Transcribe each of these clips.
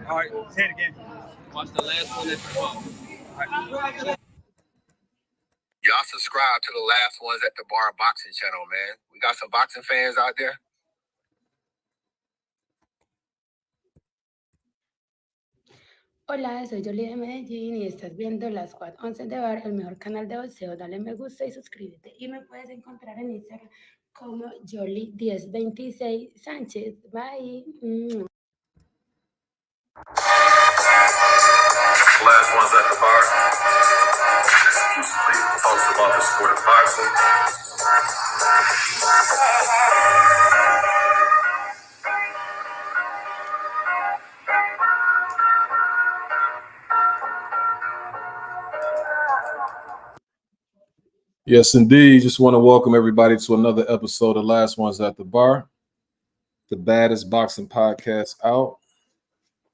All right, say it again. Watch the last one at the bar. Y'all subscribe to the Last Ones at the Bar boxing channel, man. We got some boxing fans out there. Hola, soy Jolie de Medellín y estás viendo las Squad 11 de Bar, el mejor canal de boxeo. Dale me gusta y suscríbete. Y me puedes encontrar en Instagram como Jolie1026 Sánchez. Bye. Last Ones at the Bar. Exclusively hosted by the Sport of Boxing. Yes, indeed. Just want to welcome everybody to another episode of Last Ones at the Bar, the baddest boxing podcast out.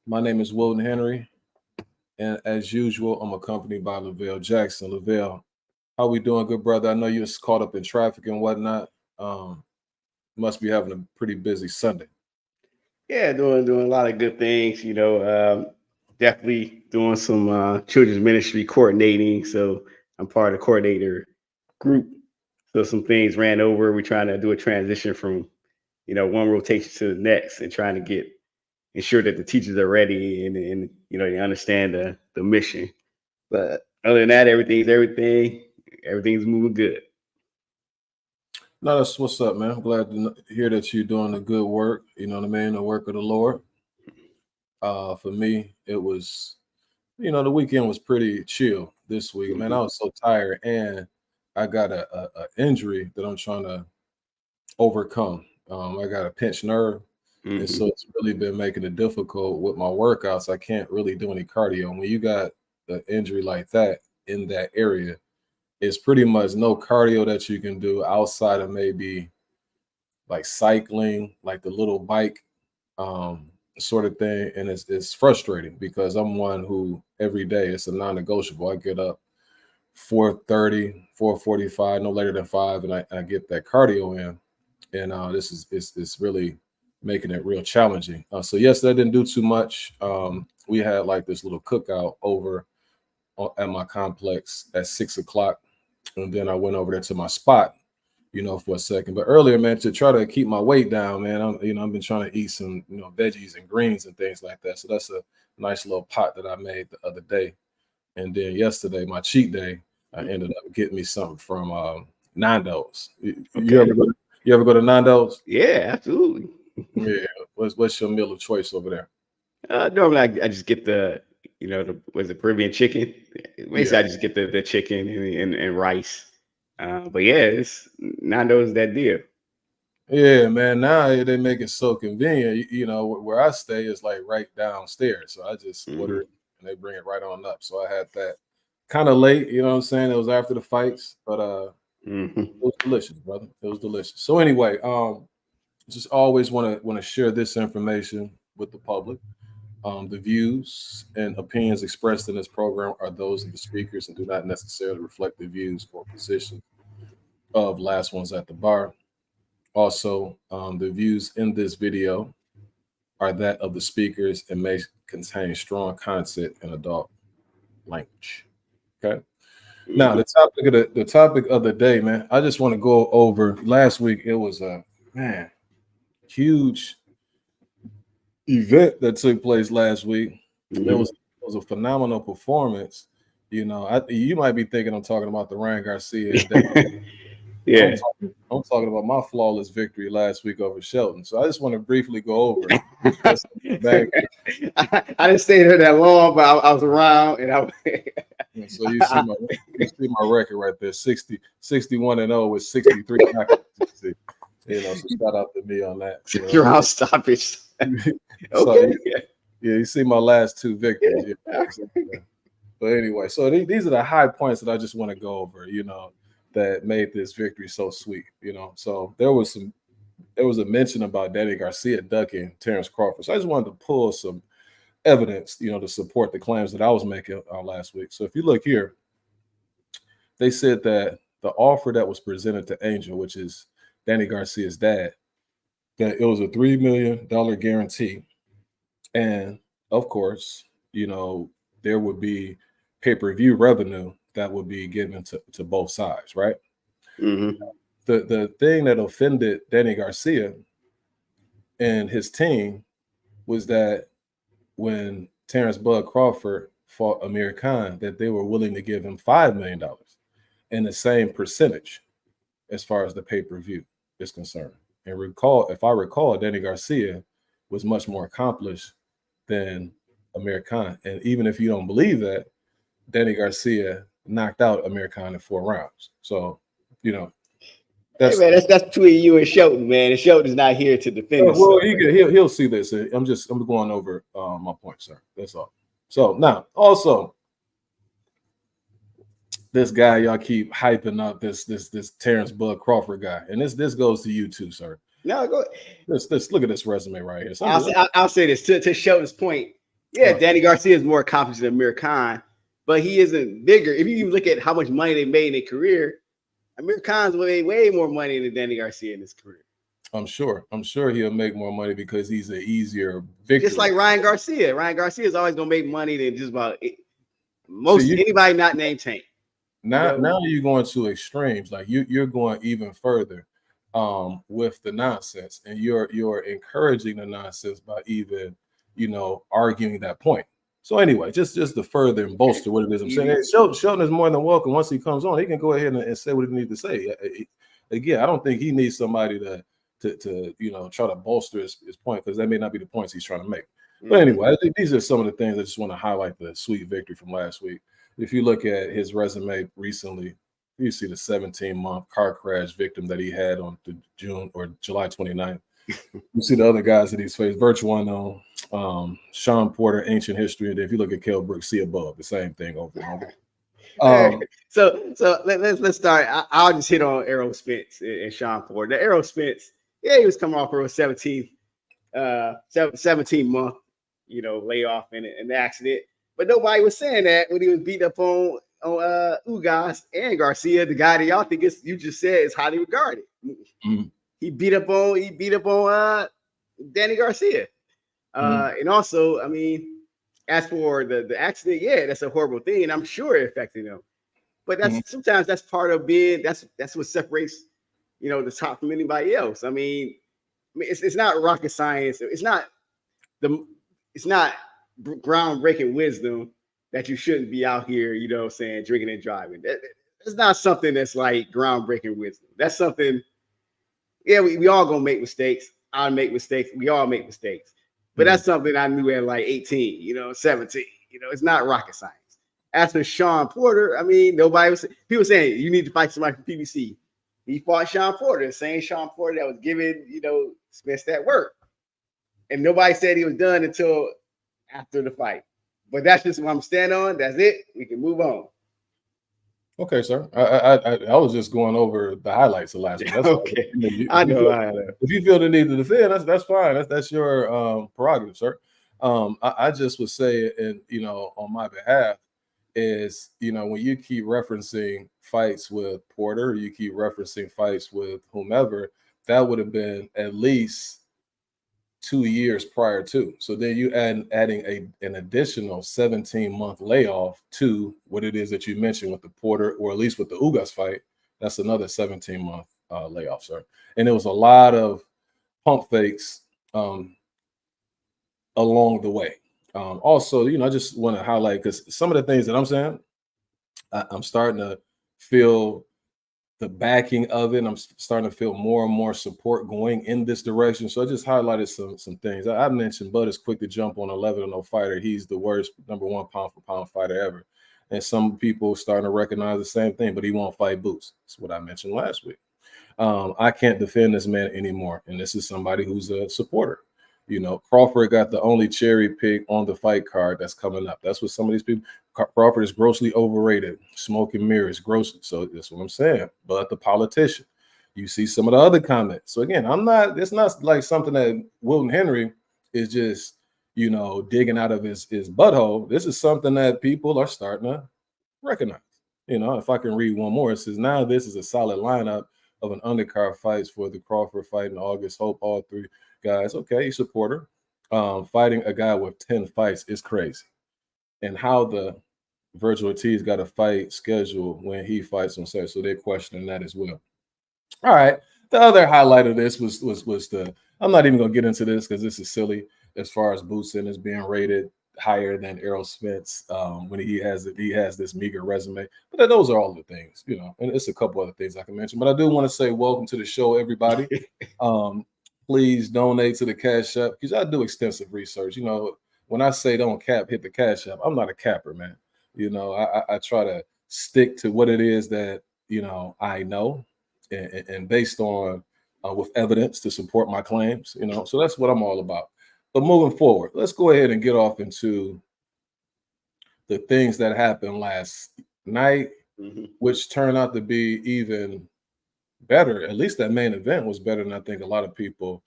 My name is Wilton Henry, and as usual, I'm accompanied by Lavelle Jackson. Lavelle, how we doing, good brother? I know you're caught up in traffic and whatnot. Must be having a pretty busy Sunday. Yeah, doing a lot of good things. Definitely doing some children's ministry coordinating. So I'm part of the coordinator group. So some things ran over. We're trying to do a transition from, one rotation to the next and trying to ensure that the teachers are ready and they understand the mission. But other than that, everything's moving good. No, that's what's up, man. I'm glad to hear that you're doing the good work. You know what I mean? The work of the Lord. For me, it was, the weekend was pretty chill this week. Man, I was so tired, and I got a injury that I'm trying to overcome. I got a pinched nerve, and so it's really been making it difficult with my workouts. I can't really do any cardio. When you got an injury like that in that area, it's pretty much no cardio that you can do outside of maybe like cycling, like the little bike sort of thing. And it's frustrating because I'm one who every day it's a non-negotiable. I get up 4:30, 4:45, no later than 5, and I get that cardio in. And this is really making it real challenging. So yes, I didn't do too much. We had like this little cookout over at my complex at 6 o'clock. And then I went over there to my spot, for a second. But earlier, man, to try to keep my weight down, man, I've been trying to eat some, veggies and greens and things like that. So that's a nice little pot that I made the other day. And then yesterday, my cheat day, I ended up getting me something from Nando's. Okay. You ever go to Nando's? Yeah, absolutely. Yeah. What's your meal of choice over there? Normally I just get the Peruvian chicken. Basically, Yeah. I just get the chicken and rice. But yeah, it's Nando's that deal. Yeah, man. Now they make it so convenient. Where I stay is like right downstairs. So I just order it and they bring it right on up. So I had that kind of late, you know what I'm saying? It was after the fights, but it was delicious, brother. It was delicious. So anyway, just always want to share this information with the public. The views and opinions expressed in this program are those of the speakers and do not necessarily reflect the views or positions of Last Ones at the Bar. Also, the views in this video are that of the speakers and may contain strong content and adult language. Okay. Now, the topic of the day, man. I just want to go over. Last week, it was a huge event that took place last week. It was a phenomenal performance. You might be thinking I'm talking about the Ryan Garcia. Yeah. I'm talking about my flawless victory last week over Shelton. So I just want to briefly go over. I didn't stay there that long, but I was around, and so you see my record right there, 61-0 with 63 knockouts. So shout out to me on that. Round stoppage. Okay. You see my last two victories. Yeah. But anyway, so these are the high points that I just want to go over, that made this victory so sweet, So there was a mention about Danny Garcia ducking Terrence Crawford. So I just wanted to pull some evidence, to support the claims that I was making last week. So if you look here, they said that the offer that was presented to Angel, which is Danny Garcia's dad, that it was a $3 million guarantee. And of course, there would be pay-per-view revenue that would be given to both sides, right? Mm-hmm. The thing that offended Danny Garcia and his team was that when Terrence Bud Crawford fought Amir Khan, that they were willing to give him $5 million in the same percentage as far as the pay-per-view is concerned. And if I recall, Danny Garcia was much more accomplished than Amir Khan. And even if you don't believe that, Danny Garcia knocked out Amir Khan in 4 rounds. So, Hey man, that's between you and Shelton, man. And Shelton's not here to defend himself. Well, he'll see this. I'm going over my point, sir. That's all. So now, also, this guy y'all keep hyping up, this Terrence Bud Crawford guy, and this goes to you too, sir. No, go ahead. Let's look at this resume right here. I'll say this to Shelton's point. Yeah, Danny Garcia is more accomplished than Amir Khan, but he isn't bigger. If you even look at how much money they made in their career, Amir Khan's made way more money than Danny Garcia in his career. I'm sure he'll make more money because he's an easier victory. Just like Ryan Garcia. Ryan Garcia is always going to make money than just about anybody not named Tank. Now you're going to extremes. Like you're going even further with the nonsense, and you're encouraging the nonsense by even arguing that point. So anyway, just to further and bolster what it is I'm saying, Shelton is more than welcome. Once he comes on, he can go ahead and say what he needs to say. Again, I don't think he needs somebody to try to bolster his point, because that may not be the points he's trying to make. But anyway, I think these are some of the things I just want to highlight, the sweet victory from last week. If you look at his resume recently, you see the 17-month car crash victim that he had on the June or July 29th. You see the other guys that he's faced, Vergil Ortiz, Sean Porter, ancient history. And if you look at Kell Brooks, see above, the same thing over and over. So let's start. I'll just hit on Errol Spence and Sean Porter. The Errol Spence, he was coming off for a 17 month, layoff in an accident. But nobody was saying that when he was beat up on Ugas and Garcia, the guy that y'all think you just said is highly regarded. Mm-hmm. He beat up on Danny Garcia. And also, I mean, as for the accident, yeah, that's a horrible thing, and I'm sure it affected him. But sometimes that's part of being that's what separates the top from anybody else. I mean it's not rocket science. It's not groundbreaking wisdom that you shouldn't be out here, drinking and driving. It's not something that's like groundbreaking wisdom. That's something. Yeah, we all gonna make mistakes. I make mistakes. We all make mistakes. But that's something I knew at like 18, 17. It's not rocket science. As for Sean Porter, I mean, people saying you need to fight somebody from PBC. He fought Sean Porter, the same Sean Porter that was giving, Spence that work. And nobody said he was done until after the fight. But that's just what I'm standing on. That's it. We can move on. Okay, sir. I was just going over the highlights of last week. That's okay. I know. If you feel the need to defend, that's fine. That's your prerogative, sir. I just would say, and on my behalf, is when you keep referencing fights with Porter, you keep referencing fights with whomever, that would have been at least 2 years prior to. So then you adding an additional 17-month layoff to what it is that you mentioned with the Porter, or at least with the Ugas fight. That's another 17-month layoff, sir. And there was a lot of pump fakes along the way. Also, I just want to highlight, because some of the things that I'm saying, I'm starting to feel the backing of it. I'm starting to feel more and more support going in this direction. So I just highlighted some things. I mentioned Bud is quick to jump on 11-0 fighter. He's the worst #1 pound-for-pound fighter ever. And some people starting to recognize the same thing, but he won't fight Boots. That's what I mentioned last week. I can't defend this man anymore. And this is somebody who's a supporter. Crawford got the only cherry pick on the fight card that's coming up. That's what some of these people. Crawford is grossly overrated, smoke and mirrors, grossly. So that's what I'm saying. But the politician, you see some of the other comments. So again, it's not like something that Wilton Henry is just, digging out of his butthole. This is something that people are starting to recognize. If I can read one more, it says, now this is a solid lineup of an undercard fights for the Crawford fight in August. Hope all 3 guys. Okay, supporter. fighting a guy with 10 fights is crazy. And how the Vergil Ortiz got a fight scheduled when he fights on Saturday. So they're questioning that as well. All right. The other highlight of this was the, I'm not even gonna get into this because this is silly as far as Bootsin is being rated higher than Errol Spence when he has this meager resume. But those are all the things, you know, and it's a couple other things I can mention. But I do want to say welcome to the show, everybody. Please donate to the Cashapp because I do extensive research. You know, when I say don't cap, hit the Cashapp, I'm not a capper, man. You know, I try to stick to what it is that, you know, I know and based on with evidence to support my claims, you know, so that's what I'm all about. But moving forward, let's go ahead and get off into the things that happened last night, which turned out to be even better. At least that main event was better than I think a lot of people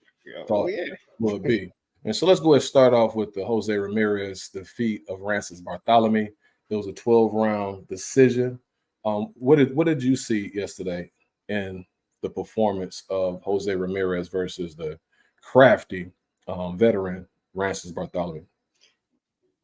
thought it would be. And so let's go ahead and start off with the Jose Ramirez defeat of Francis Bartholomew. It was a 12-round decision. What did you see yesterday in the performance of Jose Ramirez versus the crafty veteran Francis Bartholomew?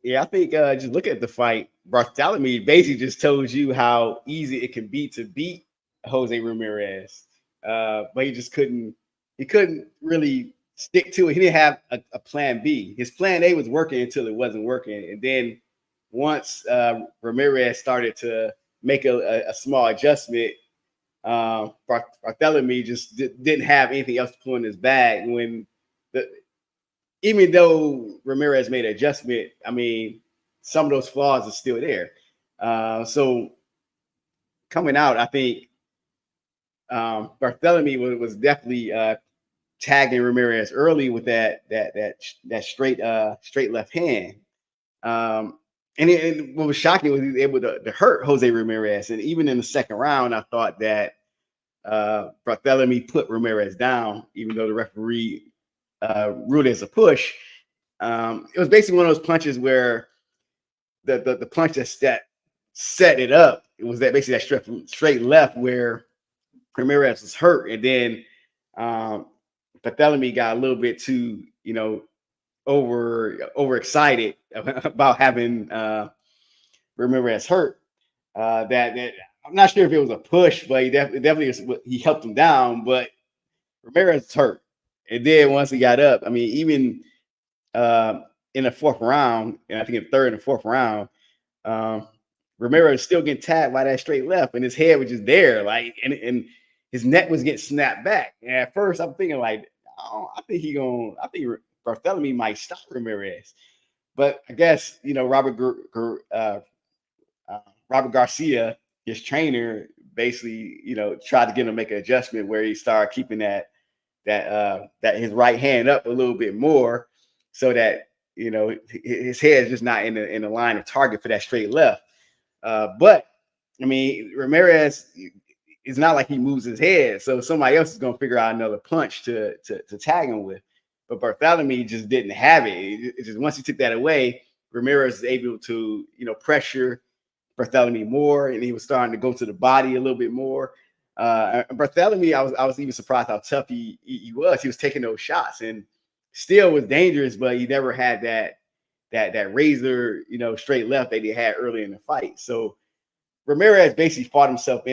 Yeah, I think just look at the fight. Bartholomew basically just told you how easy it can be to beat Jose Ramirez, but he just couldn't. He couldn't really stick to it. He didn't have a plan B. His plan A was working until it wasn't working, and then once Ramirez started to make a small adjustment, Bartholomew just didn't have anything else to pull in his bag. Even though Ramirez made an adjustment, I mean, some of those flaws are still there. So coming out, I think Bartholomew was definitely tagging Ramirez early with that straight left hand. And what was shocking was he was able to hurt Jose Ramirez. And even in the second round, I thought that Bartholomew put Ramirez down, even though the referee ruled it as a push. It was basically one of those punches where the punch that set it up. It was that basically that straight left where Ramirez was hurt, and then Bartholomew got a little bit too, you know, overexcited about having Ramirez hurt. That I'm not sure if it was a push, but he definitely he helped him down. But Ramirez was hurt, and then once he got up, I mean, even in the fourth round, and I think in the third and fourth round, Ramirez still getting tagged by that straight left, and his head was just there, like, and his neck was getting snapped back. And at first, I'm thinking like, oh, I think Bartholomew might stop Ramirez, but I guess, you know, Robert Garcia, his trainer, basically, you know, tried to get him to make an adjustment where he started keeping that his right hand up a little bit more, so that, you know, his head is just not in the line of target for that straight left. But I mean, Ramirez, it's not like he moves his head, so somebody else is gonna figure out another punch to tag him with. But Bartholomew just didn't have it. It just, once he took that away, Ramirez was able to, you know, pressure Bartholomew more, and he was starting to go to the body a little bit more. Bartholomew, I was even surprised how tough he was. He was taking those shots and still was dangerous, but he never had that razor, you know, straight left that he had early in the fight. So Ramirez basically fought himself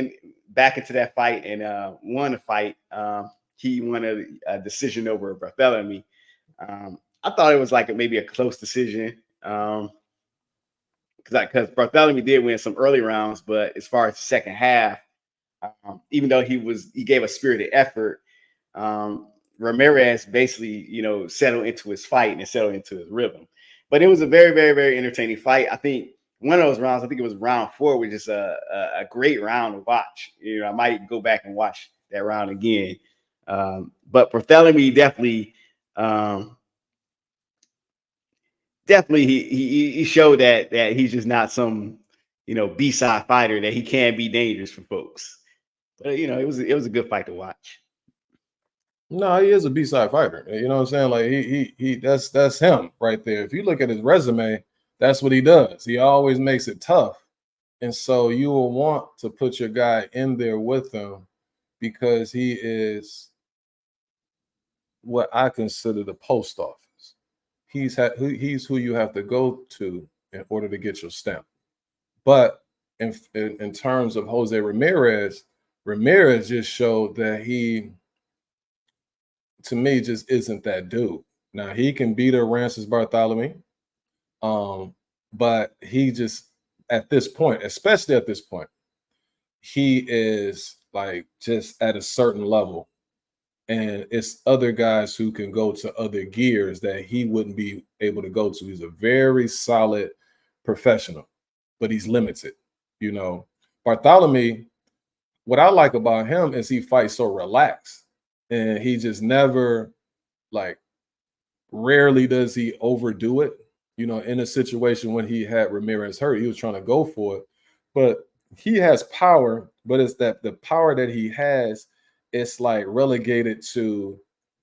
back into that fight and won the fight. He won a decision over Bartholomew. I thought it was like maybe a close decision because Bartholomew did win some early rounds, but as far as the second half, even though he gave a spirited effort, Ramirez basically, you know, settled into his fight and settled into his rhythm. But it was a very, very, very entertaining fight. I think one of those rounds, I think it was round 4, was just a great round to watch. You know, I might go back and watch that round again. But Bartholomew definitely he showed that he's just not some, you know, B-side fighter, that he can be dangerous for folks. But, you know, it was a good fight to watch. No, he is a B-side fighter. You know what I'm saying? Like he that's him right there. If you look at his resume, that's what he does. He always makes it tough. And so you will want to put your guy in there with him because he is what I consider the post office. he's who you have to go to in order to get your stamp. But in terms of Jose Ramirez, Ramirez just showed that he, to me, just isn't that dude. Now he can beat Arances Bartholomew, but he just at this point, especially at this point, he is like just at a certain level. And it's other guys who can go to other gears that he wouldn't be able to go to. He's a very solid professional, but he's limited. You know, Bartholomew, what I like about him is he fights so relaxed, and he just never, like, rarely does he overdo it. You know, in a situation when he had Ramirez hurt, he was trying to go for it, but he has power, but it's that the power that he has, it's like relegated to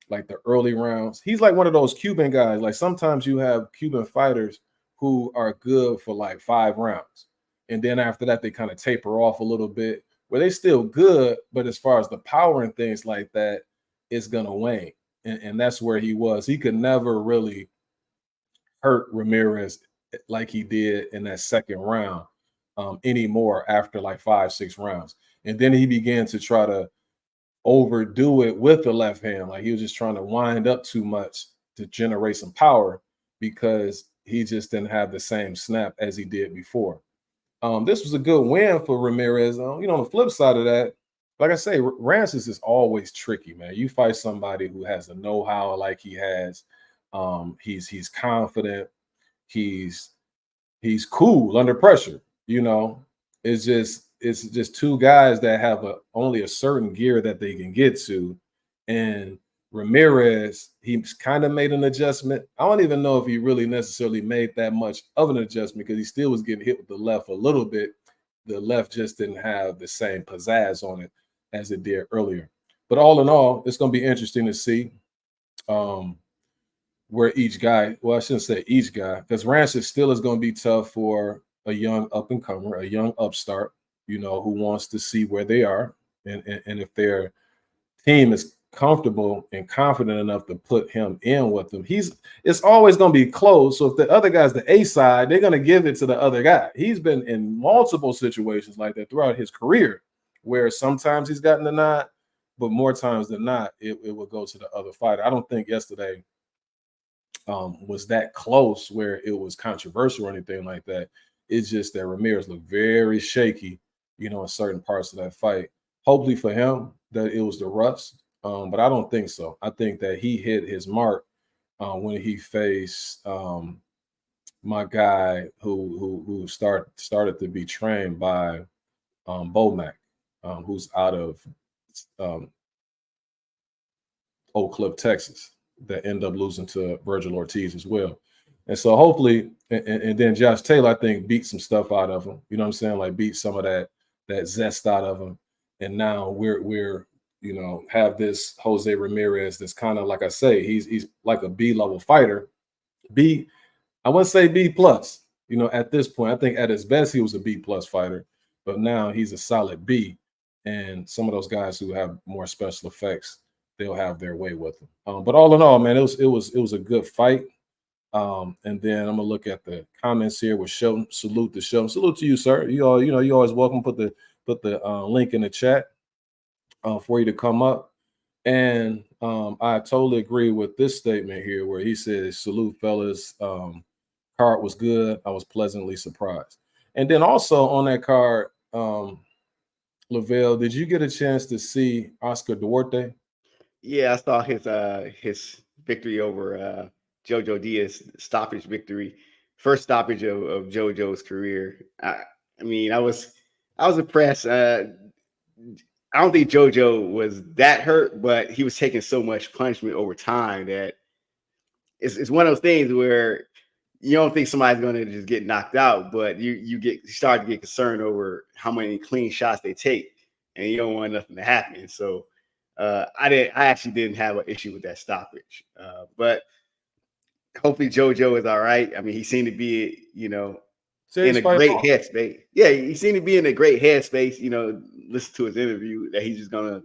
like the early rounds. He's like one of those Cuban guys. Like sometimes you have Cuban fighters who are good for like 5 rounds. And then after that, they kind of taper off a little bit where they still good. But as far as the power and things like that, it's going to wane. And that's where he was. He could never really hurt Ramirez like he did in that second round anymore after like 5-6 rounds. And then he began to try to overdo it with the left hand. Like he was just trying to wind up too much to generate some power because he just didn't have the same snap as he did before. This was a good win for Ramirez. You know, on the flip side of that, like I say, Rances is always tricky, man. You fight somebody who has the know-how like he has. He's confident. He's cool under pressure. You know, it's just two guys that have only a certain gear that they can get to. And Ramirez, he's kind of made an adjustment. I don't even know if he really necessarily made that much of an adjustment because he still was getting hit with the left a little bit. The left just didn't have the same pizzazz on it as it did earlier. But all in all, it's going to be interesting to see where each guy, well, I shouldn't say each guy, because Rances still is going to be tough for a young up-and-comer, a young upstart, you know, who wants to see where they are. And if their team is comfortable and confident enough to put him in with them, it's always going to be close. So if the other guy's the A side, they're going to give it to the other guy. He's been in multiple situations like that throughout his career, where sometimes he's gotten the nod, but more times than not, it will go to the other fighter. I don't think yesterday was that close where it was controversial or anything like that. It's just that Ramirez looked very shaky, you know, in certain parts of that fight. Hopefully for him that it was the rust, but I don't think so. I think that he hit his mark when he faced my guy who started to be trained by Bomac, who's out of Oak Cliff, Texas, that end up losing to Vergil Ortiz as well. And so hopefully, and then Josh Taylor, I think, beat some stuff out of him. You know what I'm saying? Like beat some of that zest out of him. And now we're you know, have this Jose Ramirez that's kind of, like I say, he's like a B-level fighter. I wouldn't say B plus, you know, at this point. I think at his best he was a B plus fighter, but now he's a solid B. And some of those guys who have more special effects, they'll have their way with him. But all in all, man, it was a good fight. And then I'm gonna look at the comments here with Shelton. Salute to Shelton. Salute to you, sir. You always welcome. Put the link in the chat for you to come up. And I totally agree with this statement here where he says, "Salute, fellas. Card was good. I was pleasantly surprised." And then also on that card, Lavelle, did you get a chance to see Oscar Duarte? Yeah, I saw his victory over Jojo Diaz, stoppage victory, first stoppage of Jojo's career. I mean, I was impressed. I don't think Jojo was that hurt, but he was taking so much punishment over time that it's one of those things where you don't think somebody's going to just get knocked out, but you start to get concerned over how many clean shots they take, and you don't want nothing to happen. So I actually didn't have an issue with that stoppage, but hopefully JoJo is all right. I mean, he seemed to be, you know, in a great headspace. Yeah, he seemed to be in a great headspace. You know, listen to his interview that he's just gonna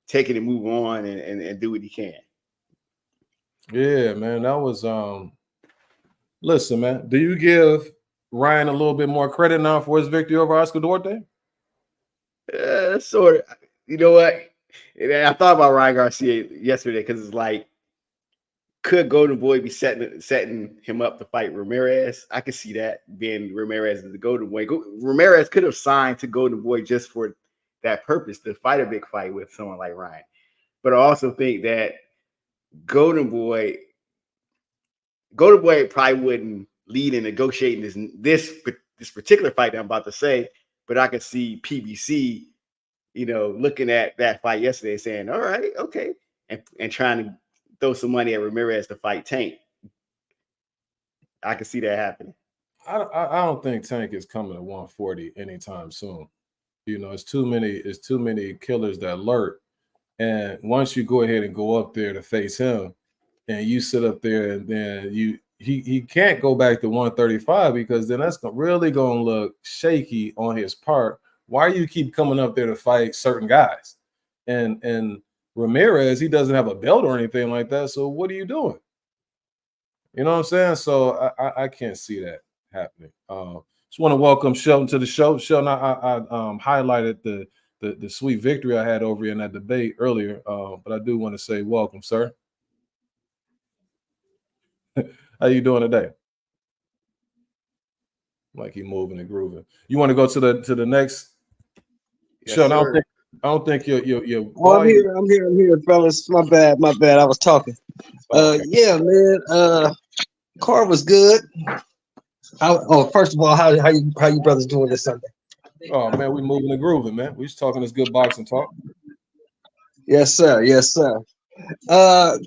take it and move on and do what he can. Yeah, man, that was Listen, man, do you give Ryan a little bit more credit now for his victory over Oscar Duarte? Sort of. You know what? I thought about Ryan Garcia yesterday because it's like, could Golden Boy be setting him up to fight Ramirez? I could see that being Ramirez as the Golden Boy. Ramirez could have signed to Golden Boy just for that purpose, to fight a big fight with someone like Ryan. But I also think that Golden Boy probably wouldn't lead in negotiating this particular fight that I'm about to say. But I could see PBC, looking at that fight yesterday, saying, "All right, okay," and trying to throw some money at Ramirez to fight Tank. I can see that happening. I don't think Tank is coming to 140 anytime soon. It's too many killers that lurk. And once you go ahead and go up there to face him, and you sit up there, and then he can't go back to 135 because then that's really going to look shaky on his part. Why do you keep coming up there to fight certain guys? And Ramirez, he doesn't have a belt or anything like that. So what are you doing? You know what I'm saying? So I can't see that happening. Just want to welcome Shelton to the show. Shelton, I highlighted the sweet victory I had over you in that debate earlier, but I do want to say welcome, sir. How you doing today? Like he moving and grooving. You want to go to the next? Yes, Shelton, I don't think you're. Well, I'm here, fellas. My bad. I was talking. Okay. Yeah, man. Car was good. First of all, how you brothers doing this Sunday? Oh man, we moving and grooving, man. We just talking this good boxing talk. Yes, sir. Yes, sir.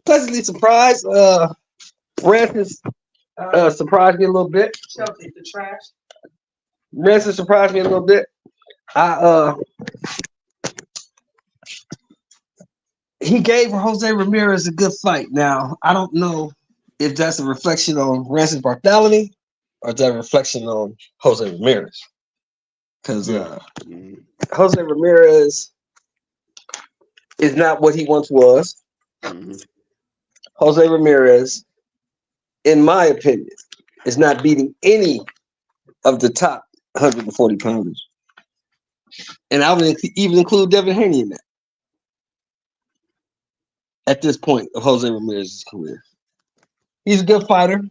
Pleasantly surprised. Francis surprised me a little bit. Francis surprised me a little bit. He gave Jose Ramirez a good fight. Now, I don't know if that's a reflection on Francis Bartholomew or is that a reflection on Jose Ramirez. Because Jose Ramirez is not what he once was. Mm-hmm. Jose Ramirez, in my opinion, is not beating any of the top 140 pounders. And I would even include Devin Haney in that. At this point of Jose Ramirez's career. He's a good fighter.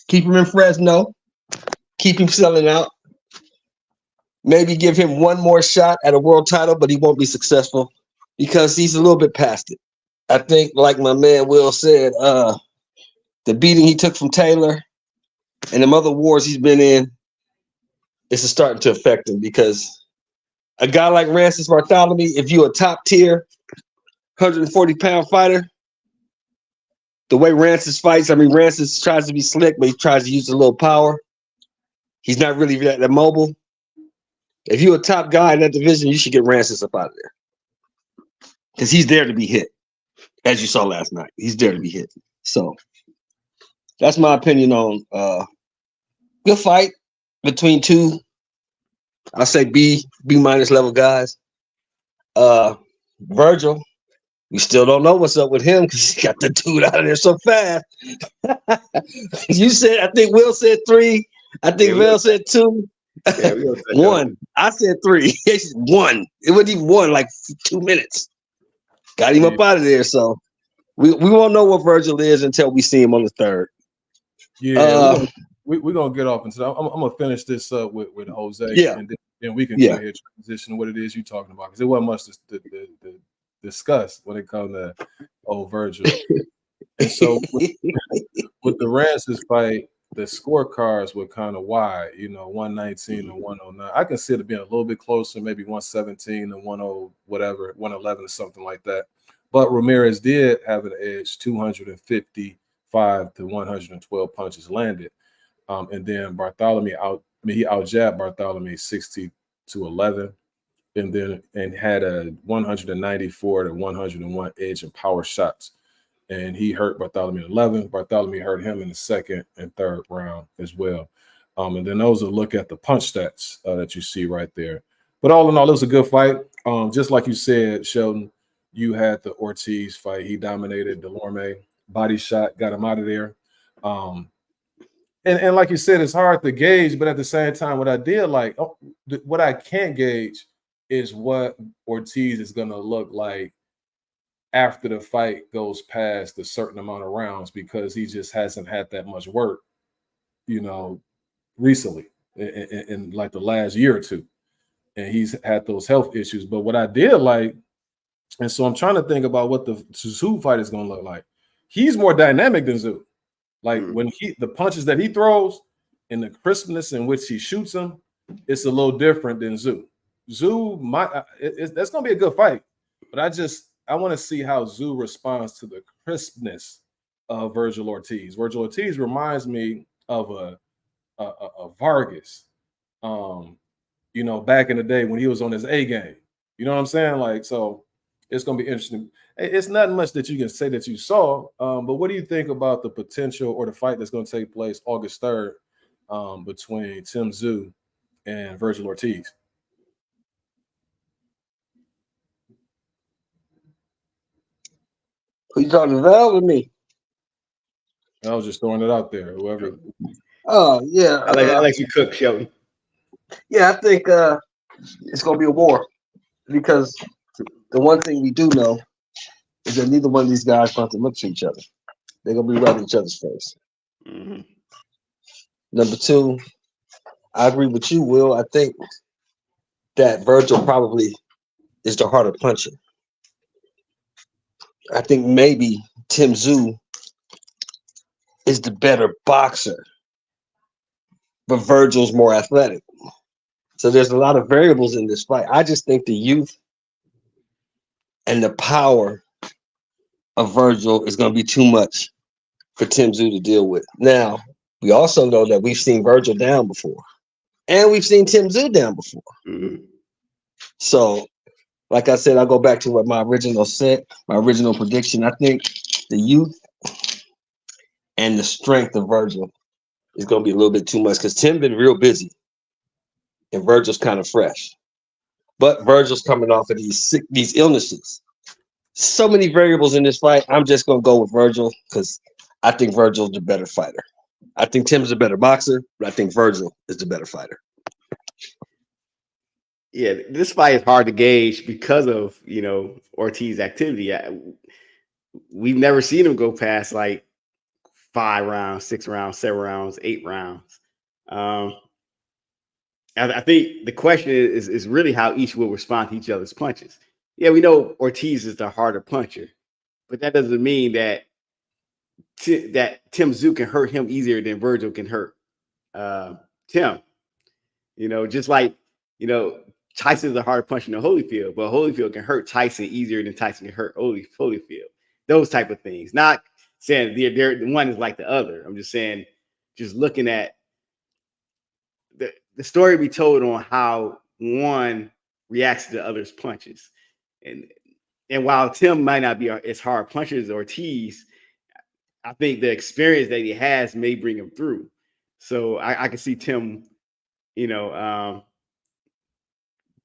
Keep him in Fresno. Keep him selling out. Maybe give him one more shot at a world title, but he won't be successful because he's a little bit past it. I think, like my man Will said, the beating he took from Taylor and them other wars he's been in is starting to affect him because a guy like Francis Bartholomew, if you're a top tier 140-pound fighter, the way Francis fights, Francis tries to be slick, but he tries to use a little power. He's not really that mobile. If you're a top guy in that division, you should get Francis up out of there because he's there to be hit, as you saw last night. He's there to be hit. So that's my opinion on good fight between two, I'll say B minus level guys. Vergil, we still don't know what's up with him because he got the dude out of there so fast. You said, I think Will said 3. I think Vel said 2. Yeah, 1. I said 3. 1. It wasn't even 1, like 2 minutes. Got him up out of there. So we won't know what Vergil is until we see him on the 3rd. Yeah, we're gonna get off into that. I'm gonna finish this up with Jose. Yeah. And then we can go ahead and transition to what it is you're talking about because there wasn't much to discuss when it comes to old Vergil. And so with the Francis fight, the scorecards were kind of wide, 119 and 109. I can see it being a little bit closer, maybe 117 and 10, whatever, 111 or something like that. But Ramirez did have an edge, 255 to 112 punches landed. And then Bartholomew he outjabbed Bartholomew 60 to 11. And had a 194 to 101 edge in power shots. And he hurt Bartholomew in 11. Bartholomew hurt him in the 2nd and 3rd round as well. And then those are look at the punch stats that you see right there. But all in all, it was a good fight. Just like you said, Shelton, you had the Ortiz fight. He dominated Delorme. Body shot, got him out of there. and like you said, it's hard to gauge, but at the same time, what I can't gauge is what Ortiz is gonna look like after the fight goes past a certain amount of rounds, because he just hasn't had that much work, recently in like the last year or two, and he's had those health issues. But what I did like, and so I'm trying to think about what the Tszyu fight is gonna look like. He's more dynamic than Tszyu. Like when the punches that he throws and the crispness in which he shoots them, it's a little different than Tszyu. Tszyu, that's gonna be a good fight, but I want to see how Tszyu responds to the crispness of Vergil Ortiz. Vergil Ortiz reminds me of a Vargas, back in the day when he was on his A game. You know what I'm saying? Like, so it's gonna be interesting. It's not much that you can say that you saw, but what do you think about the potential or the fight that's going to take place August 3rd between Tszyu and Vergil Ortiz? Who you talking to, Val or me? I was just throwing it out there. Whoever. Oh yeah, I like you cook, Shelton. Yeah, I think it's gonna be a war, because the one thing we do know is that neither one of these guys want to look to each other. They're gonna be right in each other's face. Mm-hmm. Number two, I agree with you, Will. I think that Vergil probably is the harder puncher. I think maybe Tszyu is the better boxer, but Vergil's more athletic. So there's a lot of variables in this fight. I just think the youth and the power of Vergil is going to be too much for Tszyu to deal with. Now, we also know that we've seen Vergil down before, and we've seen Tszyu down before. Mm-hmm. So, like I said, I'll go back to what my original prediction. I think the youth and the strength of Vergil is going to be a little bit too much, because Tim been real busy and Vergil's kind of fresh. But Vergil's coming off of these illnesses. So many variables in this fight. I'm just going to go with Vergil, because I think Vergil's the better fighter. I think Tim's a better boxer, but I think Vergil is the better fighter. Yeah, this fight is hard to gauge because of, Ortiz's activity. We've never seen him go past like 5 rounds, 6 rounds, 7 rounds, 8 rounds. I think the question is really how each will respond to each other's punches. Yeah, we know Ortiz is the harder puncher, but that doesn't mean that Tszyu can hurt him easier than Vergil can hurt Tim. Just like, Tyson's a harder puncher than Holyfield, but Holyfield can hurt Tyson easier than Tyson can hurt Holyfield. Those type of things. Not saying they're one is like the other. I'm just saying, just looking at the story we told on how one reacts to the other's punches. And while Tim might not be as hard puncher as Ortiz, I think the experience that he has may bring him through. So I can see Tim,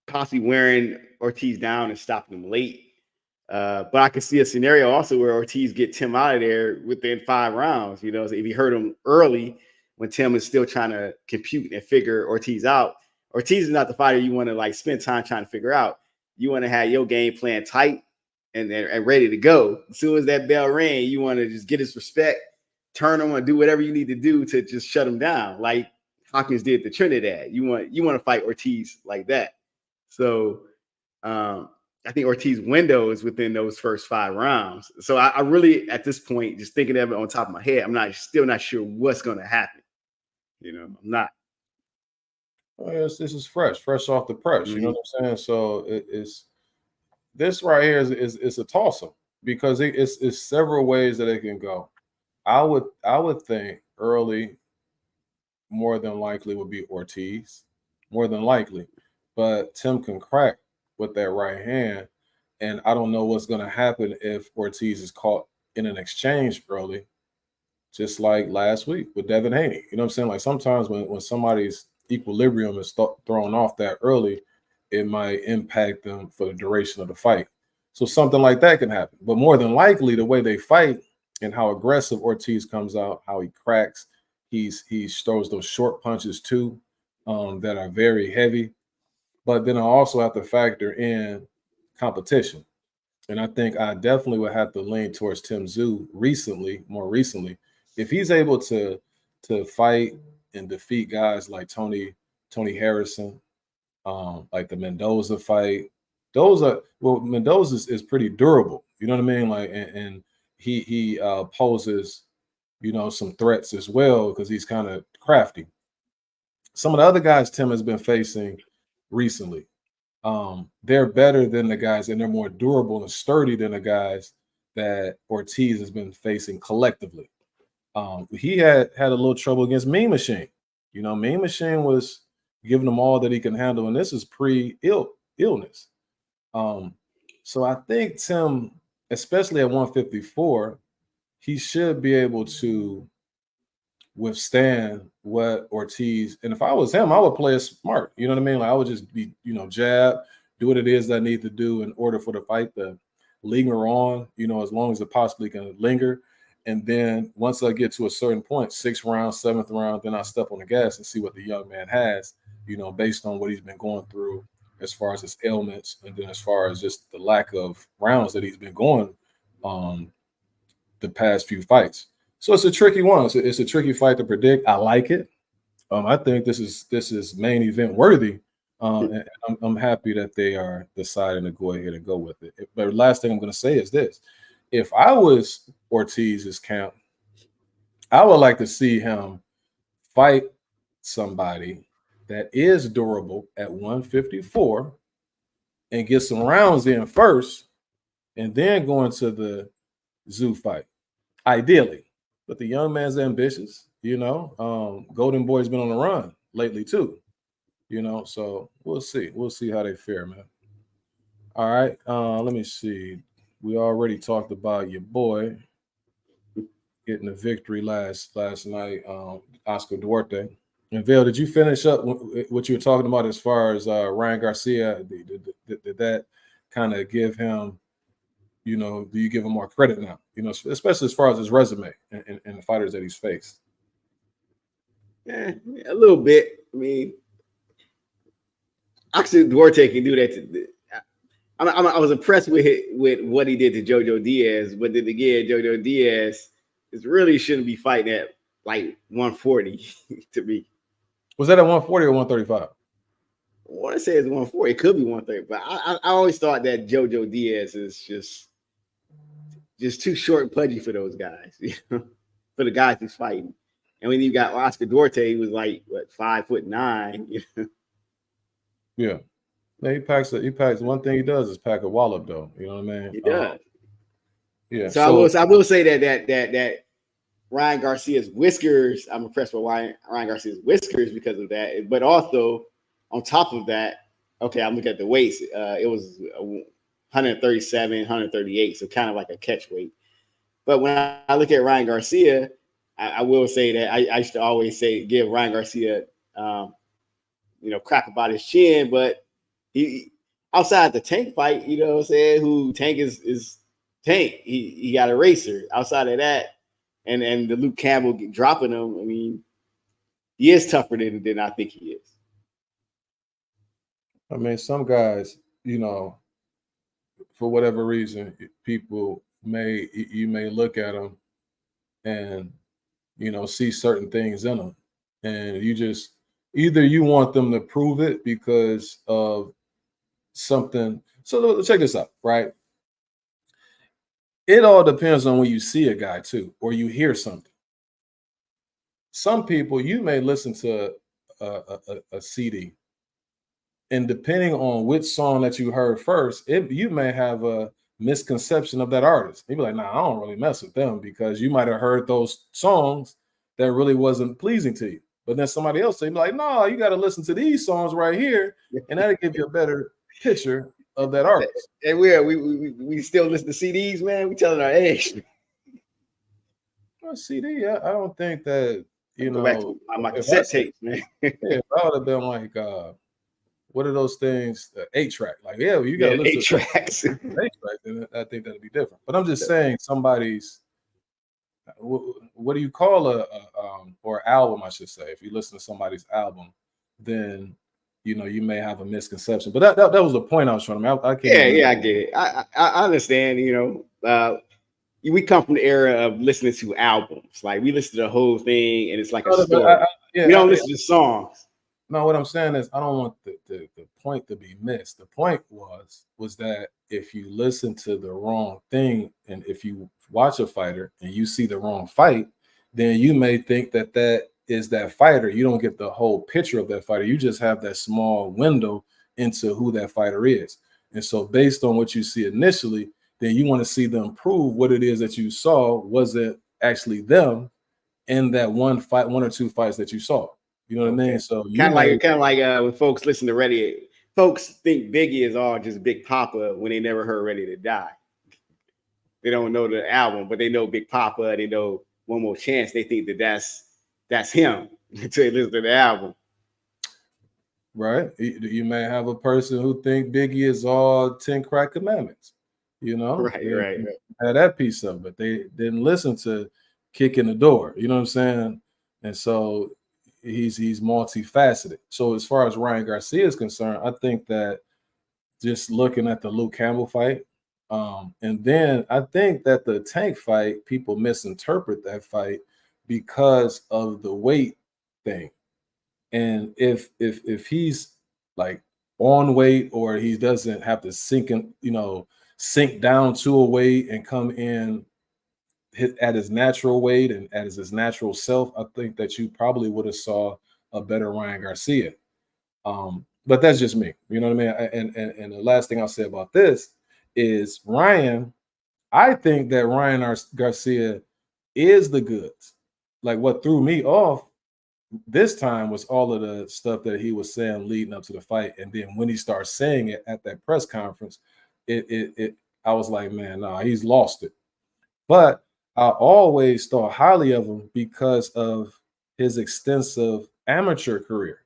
possibly wearing Ortiz down and stopping him late. But I could see a scenario also where Ortiz get Tim out of there within 5 rounds. So if he hurt him early when Tim is still trying to compute and figure Ortiz out. Ortiz is not the fighter you want to like spend time trying to figure out. You want to have your game plan tight and ready to go. As soon as that bell rang, you want to just get his respect, turn him and do whatever you need to do to just shut him down, like Hawkins did to Trinidad. You want to fight Ortiz like that. So I think Ortiz's window is within those first 5 rounds. So I really, at this point, just thinking of it on top of my head, I'm still not sure what's going to happen. I'm not. Well, this is fresh off the press. Mm-hmm. You know what I'm saying? So it's this right here is a toss-up, because it's several ways that it can go. I would think early, more than likely, would be Ortiz, more than likely, but Tim can crack with that right hand, and I don't know what's going to happen if Ortiz is caught in an exchange early, just like last week with Devin Haney. You know what I'm saying? Like sometimes when somebody's equilibrium is thrown off that early, it might impact them for the duration of the fight. So something like that can happen. But more than likely, the way they fight and how aggressive Ortiz comes out, how he cracks, He throws those short punches too, that are very heavy. But then I also have to factor in competition. And I think I definitely would have to lean towards Tszyu more recently. If he's able to fight and defeat guys like Tony Harrison, like the Mendoza fight, Mendoza is pretty durable. You know what I mean? Like, and he poses, some threats as well because he's kind of crafty. Some of the other guys Tim has been facing recently, they're better than the guys, and they're more durable and sturdy than the guys that Ortiz has been facing collectively. He had a little trouble against Mean Machine. Mean Machine was giving him all that he can handle, and this is pre-illness. So I think Tim, especially at 154, he should be able to withstand what Ortiz. And if I was him, I would play it smart. You know what I mean? Like I would just be, jab, do what it is that I need to do in order for the fight to linger on, as long as it possibly can linger. And then once I get to a certain point, 6th round, 7th round, then I step on the gas and see what the young man has, based on what he's been going through as far as his ailments, and then as far as just the lack of rounds that he's been going the past few fights. So it's a tricky one. It's a tricky fight to predict. I like it. I think this is main event worthy. And I'm happy that they are deciding to go ahead and go with it. But the last thing I'm going to say is this: if I was Ortiz's camp, I would like to see him fight somebody that is durable at 154 and get some rounds in first, and then go into the Tszyu fight, ideally. But the young man's ambitious, Golden Boy's been on the run lately too, so we'll see. We'll see how they fare, man. All right. Let me see. We already talked about your boy getting a victory last night, Oscar Duarte. And Vail, did you finish up what you were talking about as far as Ryan Garcia? Did that kind of give him, do you give him more credit now? Especially as far as his resume and the fighters that he's faced. Yeah, a little bit. I mean, Oscar Duarte can do that. I was impressed with what he did to Jojo Diaz, but then again, Jojo Diaz really shouldn't be fighting at like 140 to me. Was that at 140 or 135? I want to say it's 140. It could be 130, but I always thought that Jojo Diaz is just too short and pudgy for those guys, for the guys he's fighting. And when you got Oscar Duarte, he was like, what, 5'9". Yeah. He packs. One thing he does is pack a wallop, though. You know what I mean? He does. Yeah. So I will say that Ryan Garcia's whiskers, I'm impressed with Ryan Garcia's whiskers because of that. But also, on top of that, okay, I'm looking at the weights. It was 137, 138, so kind of like a catch weight. But when I look at Ryan Garcia, I will say that I used to always give Ryan Garcia, crap about his chin, but he outside the Tank fight, what I'm saying, who Tank is Tank. He got a racer. Outside of that, and the Luke Campbell dropping him, I mean, he is tougher than I think he is. I mean, some guys, for whatever reason, you may look at them and see certain things in them, and you just either you want them to prove it because of something. So check this out, right? It all depends on when you see a guy too, or you hear something. Some people, you may listen to a CD, and depending on which song that you heard first, you may have a misconception of that artist. You'd be like, nah, I don't really mess with them, because you might have heard those songs that really wasn't pleasing to you. But then somebody else say, like, no, you got to listen to these songs right here, and that'll give you a better picture of that artist. And we still listen to CDs, man. We telling our age. Well, CD, I don't think that, my cassette tapes, man. Yeah, I would have been like, what are those things? 8-track. Like, yeah, you got to listen 8 tracks. to 8-track, and I think that'd be different. But I'm just saying, somebody's, what do you call or album, I should say, if you listen to somebody's album, then you may have a misconception. But that was the point I was trying to make. I can't. Yeah, I get it. I understand. We come from the era of listening to albums. Like we listen to the whole thing, and it's like a story. We don't listen to songs. No, what I'm saying is I don't want the point to be missed. The point was that if you listen to the wrong thing, and if you watch a fighter and you see the wrong fight, then you may think that is that fighter. You don't get the whole picture of that fighter. You just have that small window into who that fighter is. And so based on what you see initially, then you want to see them prove what it is that you saw. Was it actually them in that one or two fights that you saw? You know what I mean? So kind of like when folks listen to Ready, folks think Biggie is all just Big Papa when they never heard Ready to Die. They don't know the album, but they know Big Papa. They know One More Chance. They think that's him until they listen to the album. Right. You may have a person who think Biggie is all 10 Crack Commandments. Right. Had that piece of it, but they didn't listen to Kick in the Door. You know what I'm saying? And so he's multifaceted. So as far as Ryan Garcia is concerned, I think that just looking at the Luke Campbell fight, and then I think that the Tank fight, people misinterpret that fight because of the weight thing. And if he's like on weight, or he doesn't have to sink down to a weight and come in at his natural weight and as his natural self, I think that you probably would have saw a better Ryan Garcia. But that's just me. You know what I mean? And the last thing I'll say about this is Ryan. I think that Ryan Garcia is the goods. Like what threw me off this time was all of the stuff that he was saying leading up to the fight, and then when he starts saying it at that press conference, I was like, man, nah, he's lost it. But I always thought highly of him because of his extensive amateur career.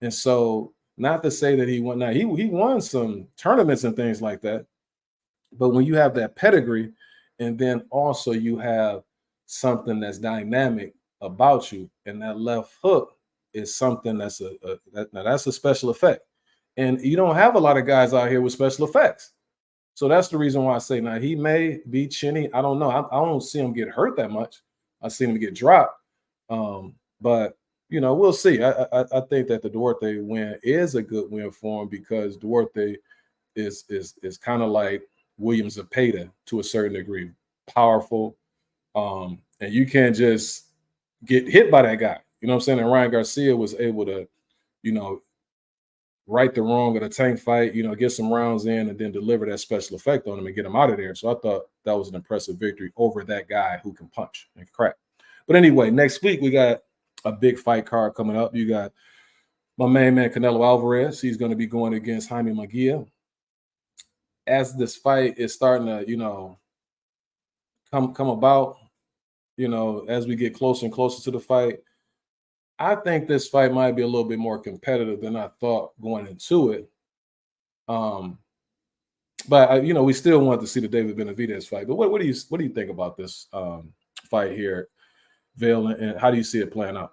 And so, not to say that he won some tournaments and things like that, but when you have that pedigree, and then also you have something that's dynamic about you, and that left hook is something that's a special effect. And you don't have a lot of guys out here with special effects. So that's the reason why I say now he may be chinny. I don't know. I don't see him get hurt that much. I see him get dropped. But we'll see. I think that the Duarte win is a good win for him because Duarte is kind of like William Zepeda to a certain degree, powerful. And you can't just get hit by that guy. You know what I'm saying? And Ryan Garcia was able to, right the wrong of the Tank fight, get some rounds in and then deliver that special effect on him and get him out of there. So I thought that was an impressive victory over that guy who can punch and crack. But anyway, next week we got a big fight card coming up. You got my main man Canelo Alvarez. He's going to be going against Jaime Munguia. As this fight is starting to, come about, as we get closer and closer to the fight, I think this fight might be a little bit more competitive than I thought going into it. But we still want to see the David Benavidez fight. But what do you think about this fight here, Vale, and how do you see it playing out?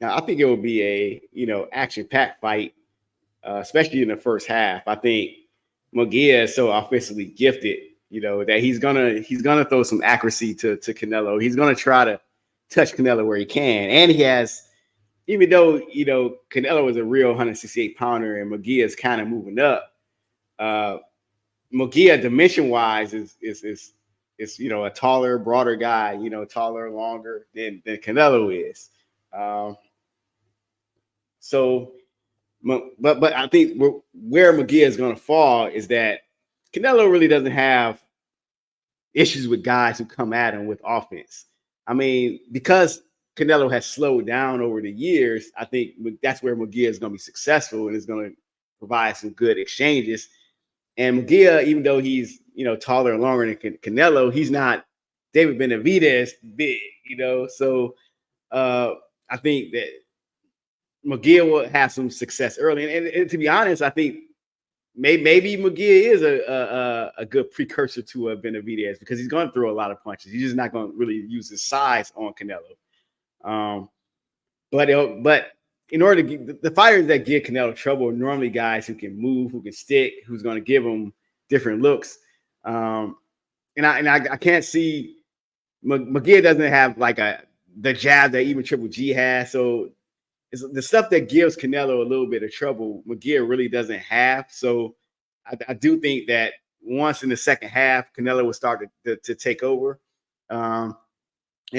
Now, I think it will be a action-packed fight, especially in the first half. I think Munguia is so offensively gifted, that he's gonna throw some accuracy to Canelo. He's gonna try to touch Canelo where he can, and he has, even though Canelo is a real 168 pounder and Munguia is kind of moving up. Munguia dimension wise is a taller, broader guy, taller, longer than Canelo is. But I think where Munguia is going to fall is that Canelo really doesn't have issues with guys who come at him with offense. I mean, because Canelo has slowed down over the years, I think that's where Munguia is going to be successful and is going to provide some good exchanges. And Munguia, even though he's taller and longer than Canelo, he's not David Benavidez big, So I think that Munguia will have some success early. And to be honest, I think maybe McGee is a good precursor to a Benavidez because he's going to throw a lot of punches. He's just not going to really use his size on Canelo. But in order to get the fighters that give Canelo trouble are normally guys who can move, who can stick, who's going to give him different looks. And I can't see McGee doesn't have like the jab that even Triple G has. So it's the stuff that gives Canelo a little bit of trouble, McGee really doesn't have. So I do think that once in the second half, Canelo will start to take over and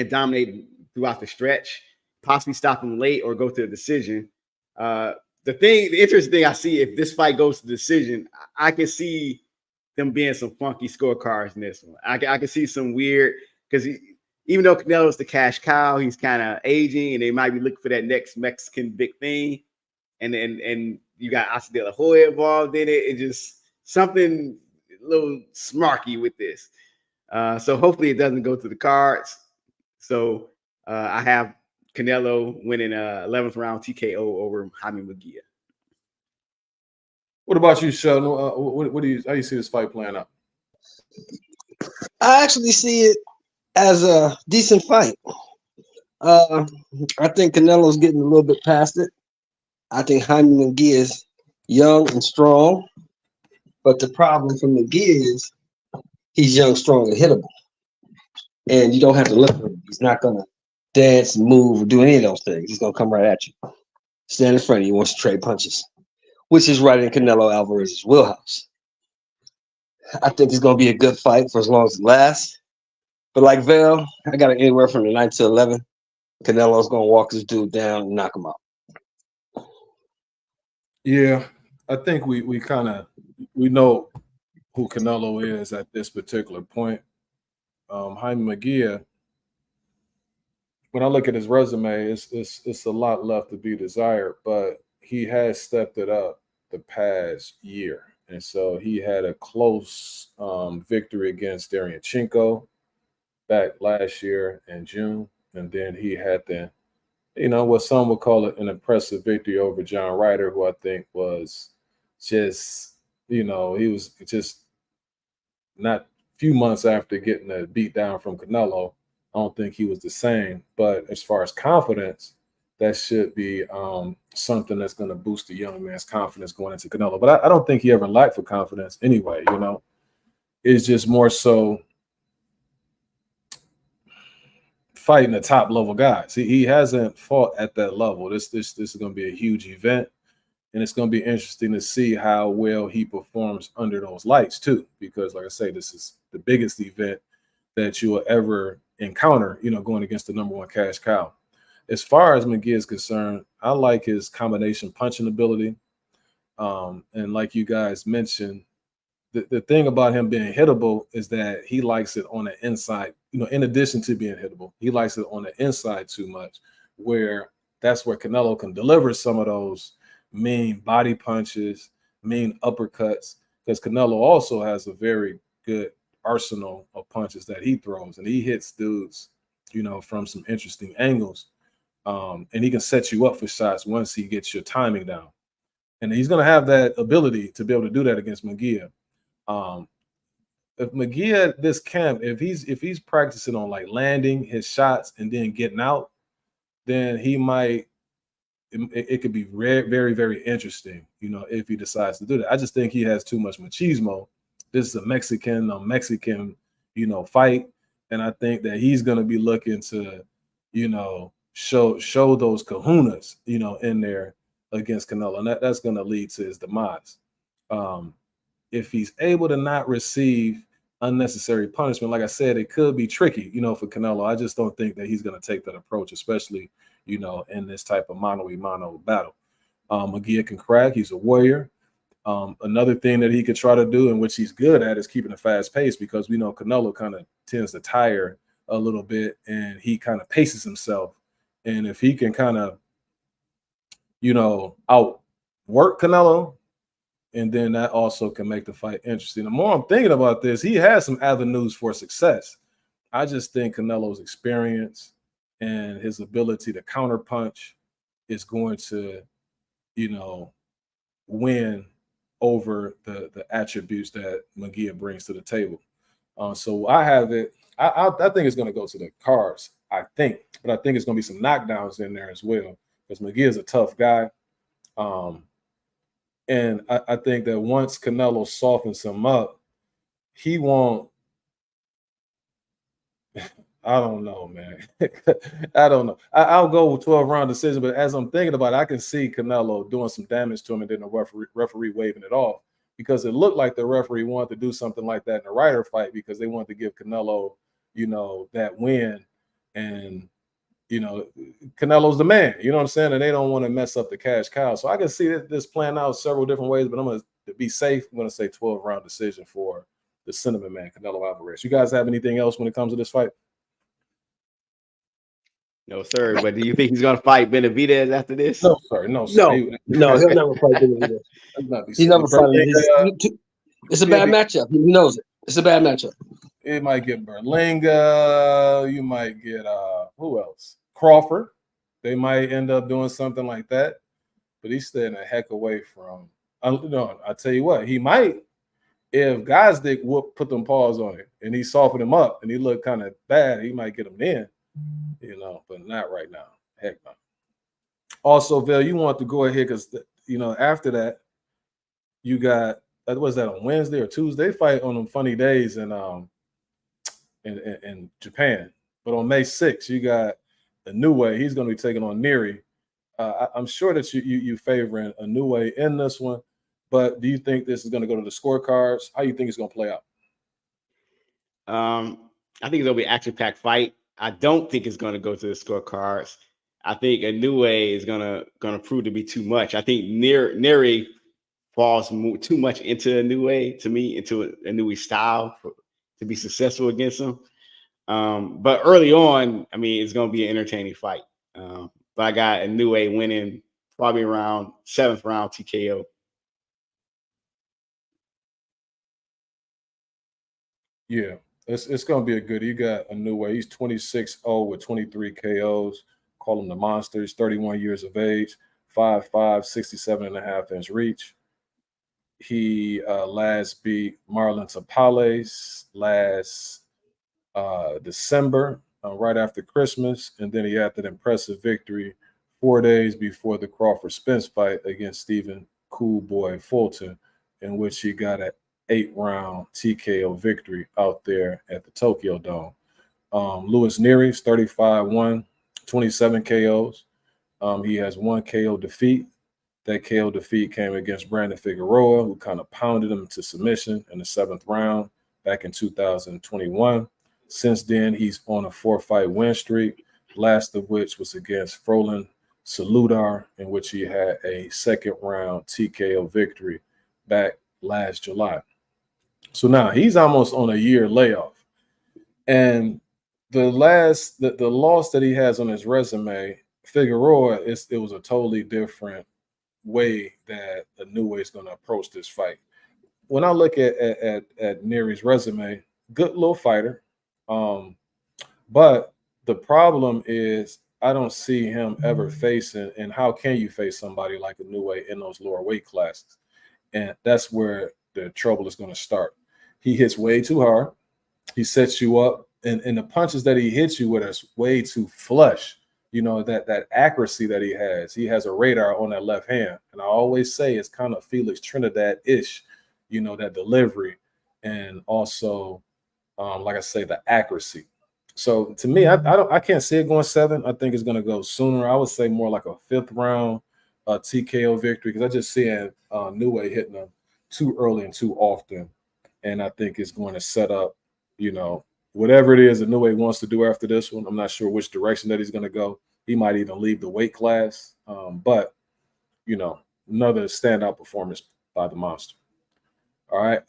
dominate throughout the stretch, possibly stop him late or go to a decision. The interesting thing I see, if this fight goes to decision, I can see them being some funky scorecards in this one. I can see some weird, because even though Canelo's the cash cow, he's kind of aging, and they might be looking for that next Mexican big thing. And you got Oscar De La Hoya involved in it. It's just something a little smarky with this. So hopefully it doesn't go to the cards. So I have Canelo winning 11th round TKO over Jaime Munguia. What about you, Sheldon? How do you see this fight playing out? I actually see it as a decent fight. I think Canelo's getting a little bit past it. I think Jaime Munguia is young and strong, but the problem for Munguia is he's young, strong, and hittable. And you don't have to look for him. He's not going to dance, move, or do any of those things. He's going to come right at you. Stand in front of you, wants to trade punches, which is right in Canelo Alvarez's wheelhouse. I think it's going to be a good fight for as long as it lasts. But like Val, I got it anywhere from the 9 to 11. Canelo's going to walk this dude down and knock him out. Yeah, I think we know who Canelo is at this particular point. Jaime Munguia, when I look at his resume, it's a lot left to be desired, but he has stepped it up the past year. And so he had a close victory against Derevyanchenko back last year in June. And then he had what some would call it an impressive victory over John Ryder, who I think was just, he was just not few months after getting a beat down from Canelo. I don't think he was the same. But as far as confidence, that should be something that's going to boost the young man's confidence going into Canelo. But I don't think he ever lacked for confidence anyway, It's just more so fighting the top level guys. He hasn't fought at that level. This is going to be a huge event, and it's going to be interesting to see how well he performs under those lights too. Because, like I say, this is the biggest event that you will ever encounter. Going against the number one cash cow. As far as McGee is concerned, I like his combination punching ability, and like you guys mentioned, the thing about him being hittable is that he likes it on the inside. In addition to being hittable, he likes it on the inside too much, where that's where Canelo can deliver some of those mean body punches, mean uppercuts, because Canelo also has a very good arsenal of punches that he throws, and he hits dudes, from some interesting angles, and he can set you up for shots once he gets your timing down, and he's going to have that ability to be able to do that against Munguia. If McGee at this camp, if he's practicing on like landing his shots and then getting out, then he might. It could be very, very, very interesting, if he decides to do that. I just think he has too much machismo. This is a Mexican fight, and I think that he's going to be looking to, show those kahunas, in there against Canelo, and that's going to lead to his demise. If he's able to not receive unnecessary punishment, like I said, it could be tricky, for Canelo. I just don't think that he's going to take that approach, especially, in this type of mano-a-mano battle. McGee can crack. He's a warrior. Another thing that he could try to do, and which he's good at, is keeping a fast pace, because we know Canelo kind of tends to tire a little bit, and he kind of paces himself. And if he can kind of, outwork Canelo, and then that also can make the fight interesting. The more I'm thinking about this, he has some avenues for success. I just think Canelo's experience and his ability to counterpunch is going to, win over the attributes that Munguia brings to the table. So I have it. I think it's going to go to the cards. I think, but I think it's going to be some knockdowns in there as well because Munguia is a tough guy. And I think that once Canelo softens him up, he won't. I don't know, man. I don't know. I'll go with 12-round decision, but as I'm thinking about it, I can see Canelo doing some damage to him and then the referee waving it off because it looked like the referee wanted to do something like that in the Ryder fight because they wanted to give Canelo, that win. And, Canelo's the man, you know what I'm saying? And they don't want to mess up the cash cow. So I can see this playing out several different ways, but I'm going to be safe. I'm going to say 12-round decision for the Cinnamon Man, Canelo Alvarez. You guys have anything else when it comes to this fight? No, sir. But do you think he's going to fight Benavidez after this? No, sir. No, sir. No, he'll never fight Benavidez. He never fights. It's a bad matchup. He knows it. It's a bad matchup. It might get Berlinga. You might get who else? Crawford. They might end up doing something like that. But he's staying a heck away from. No, I tell you what, he might. If Gosdick put them paws on it and he softened him up and he looked kind of bad, he might get him in. But not right now. Heck no. Also, Vel, you want to go ahead because after that, you got was that on Wednesday or Tuesday? Fight on them funny days in Japan. But on May 6th, you got Inoue. He's going to be taking on Neary. I'm sure that you favoring Inoue in this one. But do you think this is going to go to the scorecards? How do you think it's going to play out? I think it's going to be an action-packed fight. I don't think it's going to go to the scorecards. I think Inoue is going to prove to be too much. I think Neary falls too much into Inoue, to me, into Inoue's style to be successful against him. But early on, I mean, it's going to be an entertaining fight. But I got Inoue winning probably around 7th round TKO. Yeah, it's going to be a good. You got Inoue. He's 26-0 with 23 KOs. Call him the monster. He's 31 years of age, 5'5", 67.5-inch reach. He last beat Marlon Tapales last December, right after Christmas, and then he had that impressive victory 4 days before the Crawford Spence fight against Stephen Cool Boy Fulton, in which he got an 8-round TKO victory out there at the Tokyo Dome. Louis Neary's 35-1, 27 KOs. He has 1 KO defeat. That KO defeat came against Brandon Figueroa, who kind of pounded him to submission in the 7th round back in 2021. Since then, he's on a 4-fight win streak, last of which was against Frolan Saludar, in which he had a 2nd-round TKO victory back last July. So now he's almost on a year layoff. And the loss that he has on his resume, Figueroa, it was a totally different way that Inoue is going to approach this fight. When I look at Neary's resume, good little fighter. But the problem is I don't see him ever facing, and how can you face somebody like Inoue in those lower weight classes? And that's where the trouble is going to start. He hits way too hard. He sets you up, and the punches that he hits you with are way too flush. That accuracy that he has a radar on that left hand. And I always say it's kind of Felix Trinidad-ish, that delivery. And also, like I say, the accuracy. So to me, I can't see it going 7. I think it's going to go sooner. I would say more like a 5th round TKO victory, because I just see Inoue hitting them too early and too often. And I think it's going to set up, whatever it is that Inoue wants to do after this one. I'm not sure which direction that he's going to go. He might even leave the weight class. But, another standout performance by the monster. All right.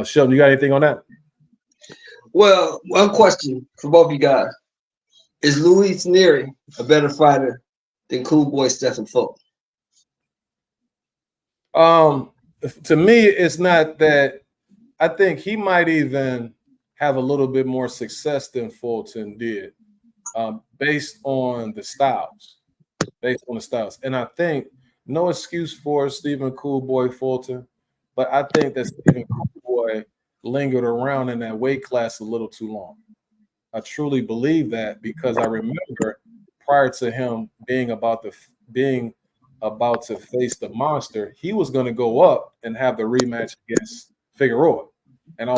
Sheldon, you got anything on that? Well, one question for both of you guys. Is Louis Neary a better fighter than Cool Boy Stephen Fulton? To me, it's not that. I think he might even have a little bit more success than Fulton did, based on the styles. And I think no excuse for Stephen Cool Boy Fulton, but I think that Stephen Cowboy lingered around in that weight class a little too long. I truly believe that because I remember prior to him being about to face the monster, he was going to go up and have the rematch against Figueroa. And I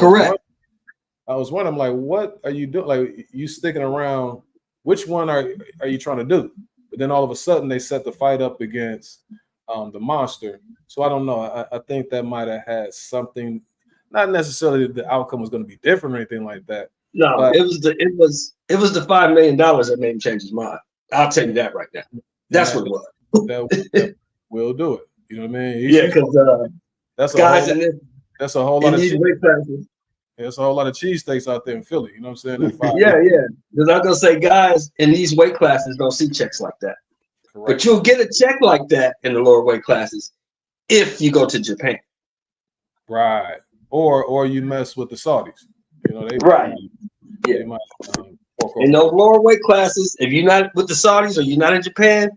was wondering, like, what are you doing? Like, you sticking around? Which one are you trying to do? But then all of a sudden, they set the fight up against the monster. So I don't know. I think that might have had something. Not necessarily the outcome was going to be different or anything like that. No, but it was the $5 million that made him change his mind. I'll tell you that right now. That's what it was. That will do it. You know what I mean? Because that's guys that's a whole lot of cheese. There's a whole lot of cheesesteaks out there in Philly. You know what I'm saying? Yeah. Because I'm gonna say, guys in these weight classes don't see checks like that. Correct. But you'll get a check like that in the lower weight classes if you go to Japan. Right. Or you mess with the Saudis. You know, they might in those lower weight classes, if you're not with the Saudis or you're not in Japan,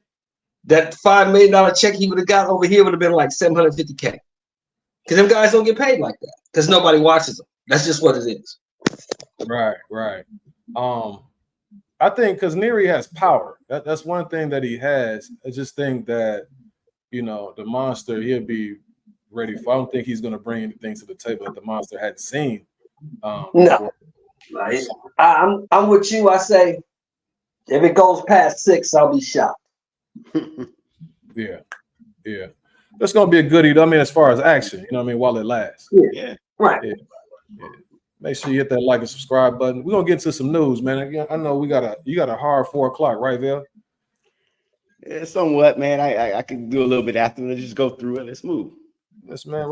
that $5 million check he would have got over here would have been like $750K. Because them guys don't get paid like that. Because nobody watches them. That's just what it is. Right. I think because Neary has power. That's one thing that he has. I just think that, you know, the monster, he'll be ready for. I don't think he's going to bring anything to the table that the monster hadn't seen. No. Right. I'm with you. I say if it goes past 6, I'll be shocked. Yeah. That's gonna be a goodie. I mean, as far as action, you know what I mean, while it lasts. Yeah. Right. Yeah. Make sure you hit that like and subscribe button. We're gonna get into some news, man. I know you got a hard 4 o'clock, right, Vel? Yeah, somewhat, man. I can do a little bit after. Let's just go through it. Let's move. Yes, man. I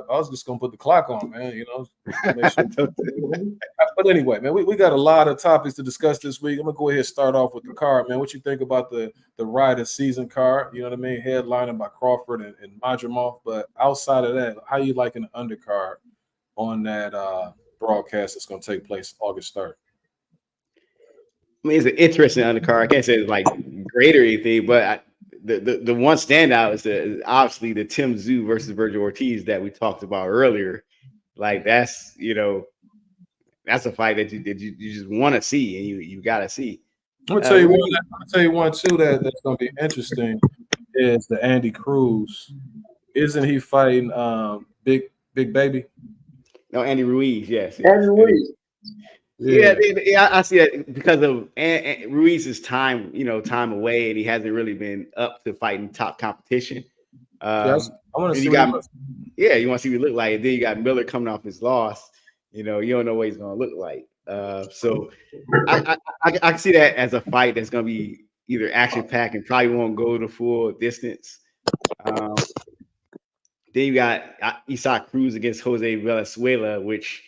was just gonna put the clock on, man. You know, make sure. But anyway, man, we got a lot of topics to discuss this week. I'm gonna go ahead and start off with the card, man. What you think about the Ryder season card? You know what I mean? Headlining by Crawford and Madrimov. But outside of that, how you liking the undercard on that broadcast that's gonna take place August 3rd? I mean, it's an interesting undercard. I can't say it's like great or anything, but the one standout is obviously the Tszyu versus Vergil Ortiz that we talked about earlier. Like that's a fight that you just want to see and you got to see. I'm gonna tell you one too that's gonna be interesting is the Andy Cruz. Isn't he fighting Big Baby? No, Andy Ruiz. Yes. Andy Ruiz. Yeah, I see that because of Ruiz's time away, and he hasn't really been up to fighting top competition. I want to see. You want to see what he look like. And then you got Miller coming off his loss. You know, you don't know what he's gonna look like. So I can see that as a fight that's gonna be either action packed and probably won't go the full distance. Then you got Isaac Cruz against Jose Valenzuela, which.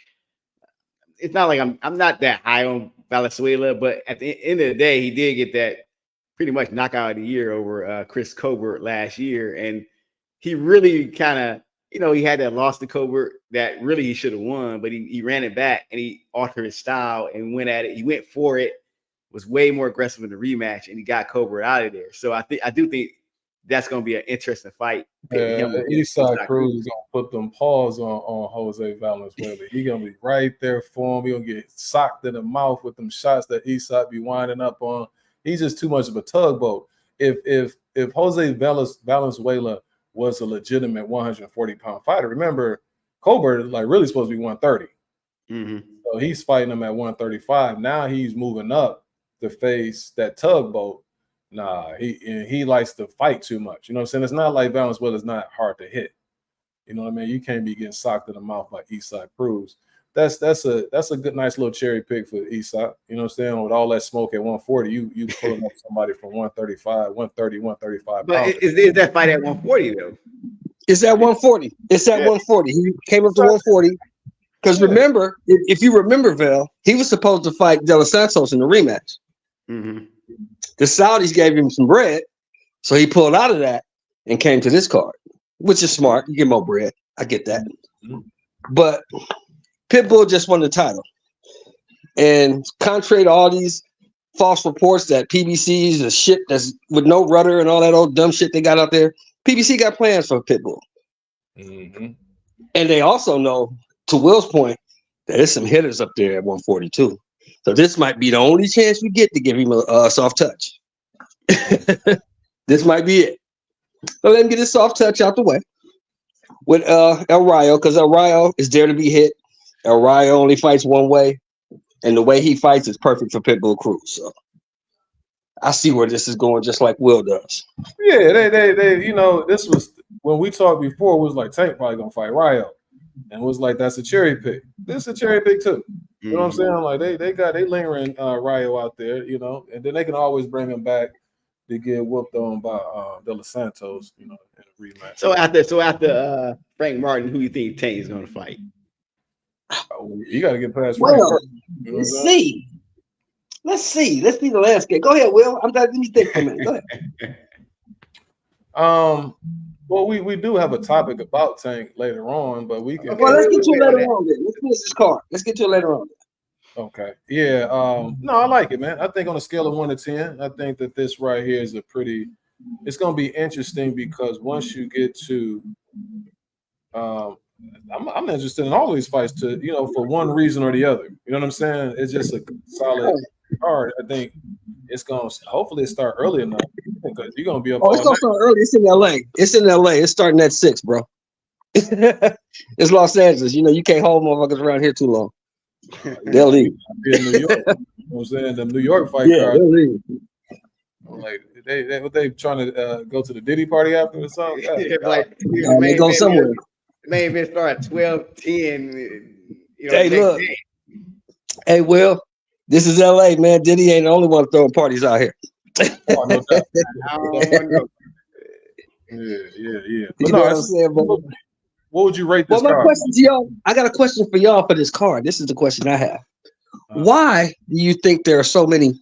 It's not like I'm not that high on Valenzuela, but at the end of the day, he did get that pretty much knockout of the year over Chris Colbert last year. And he really kind of, he had that loss to Colbert that really he should have won, but he ran it back and he altered his style and went at it. He went for it, was way more aggressive in the rematch, and he got Colbert out of there. So I do think that's going to be an interesting fight. Eastside Cruz is going to put them paws on Jose Valenzuela. He's going to be right there for him. He's going to get socked in the mouth with them shots that Eastside be winding up on. He's just too much of a tugboat. If Jose Valenzuela was a legitimate 140-pound fighter, remember, Colbert is like really supposed to be 130. Mm-hmm. So he's fighting him at 135. Now he's moving up to face that tugboat. Nah, he likes to fight too much. You know what I'm saying? It's not like Valenzuela is not hard to hit. You know what I mean? You can't be getting socked in the mouth by Eastside Cruz. That's a good, nice little cherry pick for Eastside. You know what I'm saying? With all that smoke at 140, you pulling up somebody from 135, 130, 135. But is that fight at 140 though? It's at 140. It's at 140. He came up to 140. Because remember, if you remember, Vel, he was supposed to fight De Los Santos in the rematch. Mm-hmm. The Saudis gave him some bread, so he pulled out of that and came to this card, which is smart. You get more bread. I get that. But Pitbull just won the title. And contrary to all these false reports that PBC's a shit that's with no rudder and all that old dumb shit they got out there, PBC got plans for Pitbull. Mm-hmm. And they also know, to Will's point, that there's some hitters up there at 142. So this might be the only chance we get to give him a soft touch. This might be it. So let him get his soft touch out the way with El Rayo, because El Rayo is there to be hit. El Rayo only fights one way, and the way he fights is perfect for Pitbull Cruz. So I see where this is going, just like Will does. Yeah, they you know, this was when we talked before, it was like Tank probably gonna fight Rayo. And it was like that's a cherry pick. This is a cherry pick too. You know what I'm saying? Like they lingering Rayo out there, you know, and then they can always bring him back to get whooped on by De Los Santos, you know, in a rematch. So after Frank Martin, who you think Tank is gonna fight? You gotta get past Frank. Well, let's see. Let's see the landscape. Go ahead, Will. Let me think for a minute. Go ahead. Well, we do have a topic about Tank later on, but we can. Well, let's get to it later on. Then let's finish this card. Let's get to it later on. Okay. Yeah. No, I like it, man. I think on a scale of 1 to 10, I think that this right here is it's going to be interesting because once you get to, I'm interested in all these fights to, you know, for one reason or the other. You know what I'm saying? It's just a solid card. I think it's going to, hopefully it start early enough because you're going to be up. Oh, it's going to start early. It's in LA. It's starting at 6, bro. It's Los Angeles. You know, you can't hold motherfuckers around here too long. They'll leave. In New York. You know what I'm saying? The New York fight card. They'll leave. Like they trying to go to the Diddy party after or something? They go somewhere. May even start at 12-10. You know, hey, look. Day. Hey, Will, this is LA, man. Diddy ain't the only one throwing parties out here. Oh, no doubt. Yeah. You know what I'm saying? But, what would you rate this my card? question to y'all, I got a question for y'all for this card. This is the question I have. Why do you think there are so many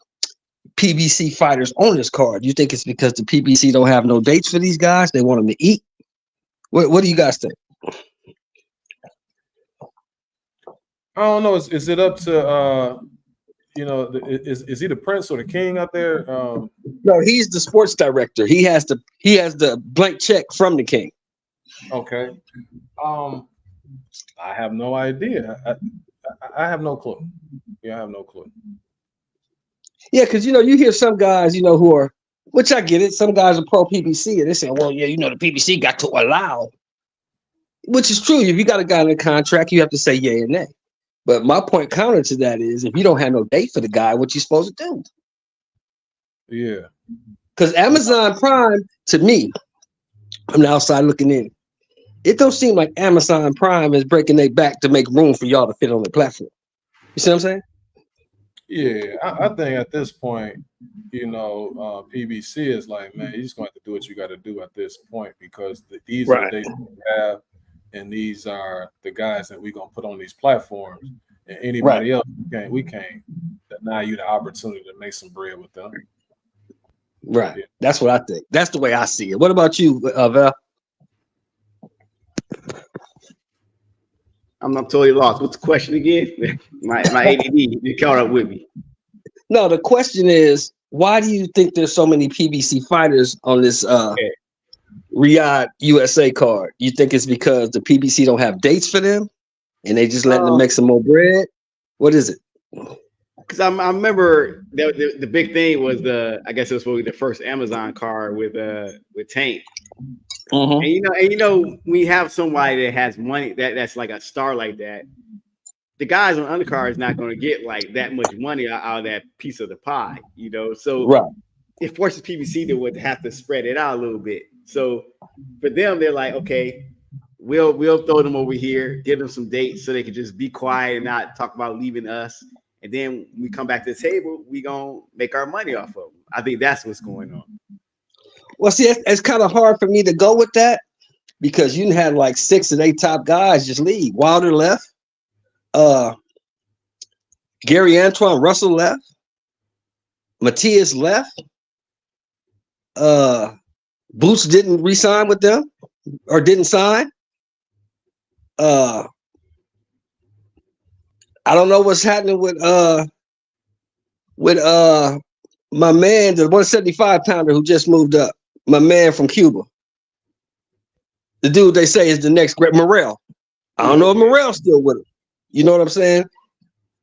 PBC fighters on this card? You think it's because the PBC don't have no dates for these guys? They want them to eat? What do you guys think? I don't know. Is it up to you know, is he the prince or the king out there? No, he's the sports director. He has the blank check from the king. Okay. I have no idea. I have no clue. Yeah, I have no clue. Yeah, because you know, you hear some guys, you know, who are, which I get it. Some guys are pro PBC, and they say, well, yeah, you know, the PBC got to allow, which is true. If you got a guy in a contract, you have to say yay and nay. But my point counter to that is, if you don't have no date for the guy, what you supposed to do? Yeah. Because Amazon Prime, to me, I'm the outside looking in. It don't seem like Amazon Prime is breaking their back to make room for y'all to fit on the platform. You see what I'm saying? Yeah, I think at this point, you know, PBC is like, man, you just going to have to do what you got to do at this point because these are the dates we have, and these are the guys that we're going to put on these platforms. And anybody else, we can't deny you the opportunity to make some bread with them. Right. Yeah. That's what I think. That's the way I see it. What about you, Val? I'm totally lost. What's the question again? my ADD, you caught up with me. No, the question is, why do you think there's so many PBC fighters on this Riyadh USA card? You think it's because the PBC don't have dates for them and they just letting them make some more bread? What is it? Because I remember the big thing was I guess it was probably the first Amazon card with Tank. Mm-hmm. And you know, we have somebody that has money that's like a star like that. The guys on undercard is not going to get like that much money out of that piece of the pie, you know. So it forces PBC to would have to spread it out a little bit. So for them, they're like, okay, we'll throw them over here, give them some dates so they can just be quiet and not talk about leaving us. And then we come back to the table, we gonna make our money off of them. I think that's what's going on. Well, see, it's kind of hard for me to go with that because you had like 6 of 8 top guys just leave. Wilder left. Gary Antoine Russell left. Matias left. Boots didn't re-sign with them or didn't sign. I don't know what's happening with my man, the 175 pounder who just moved up. My man from Cuba. the dude they say is the next great Morrell. I don't know if Morrell's still with him. You know what I'm saying?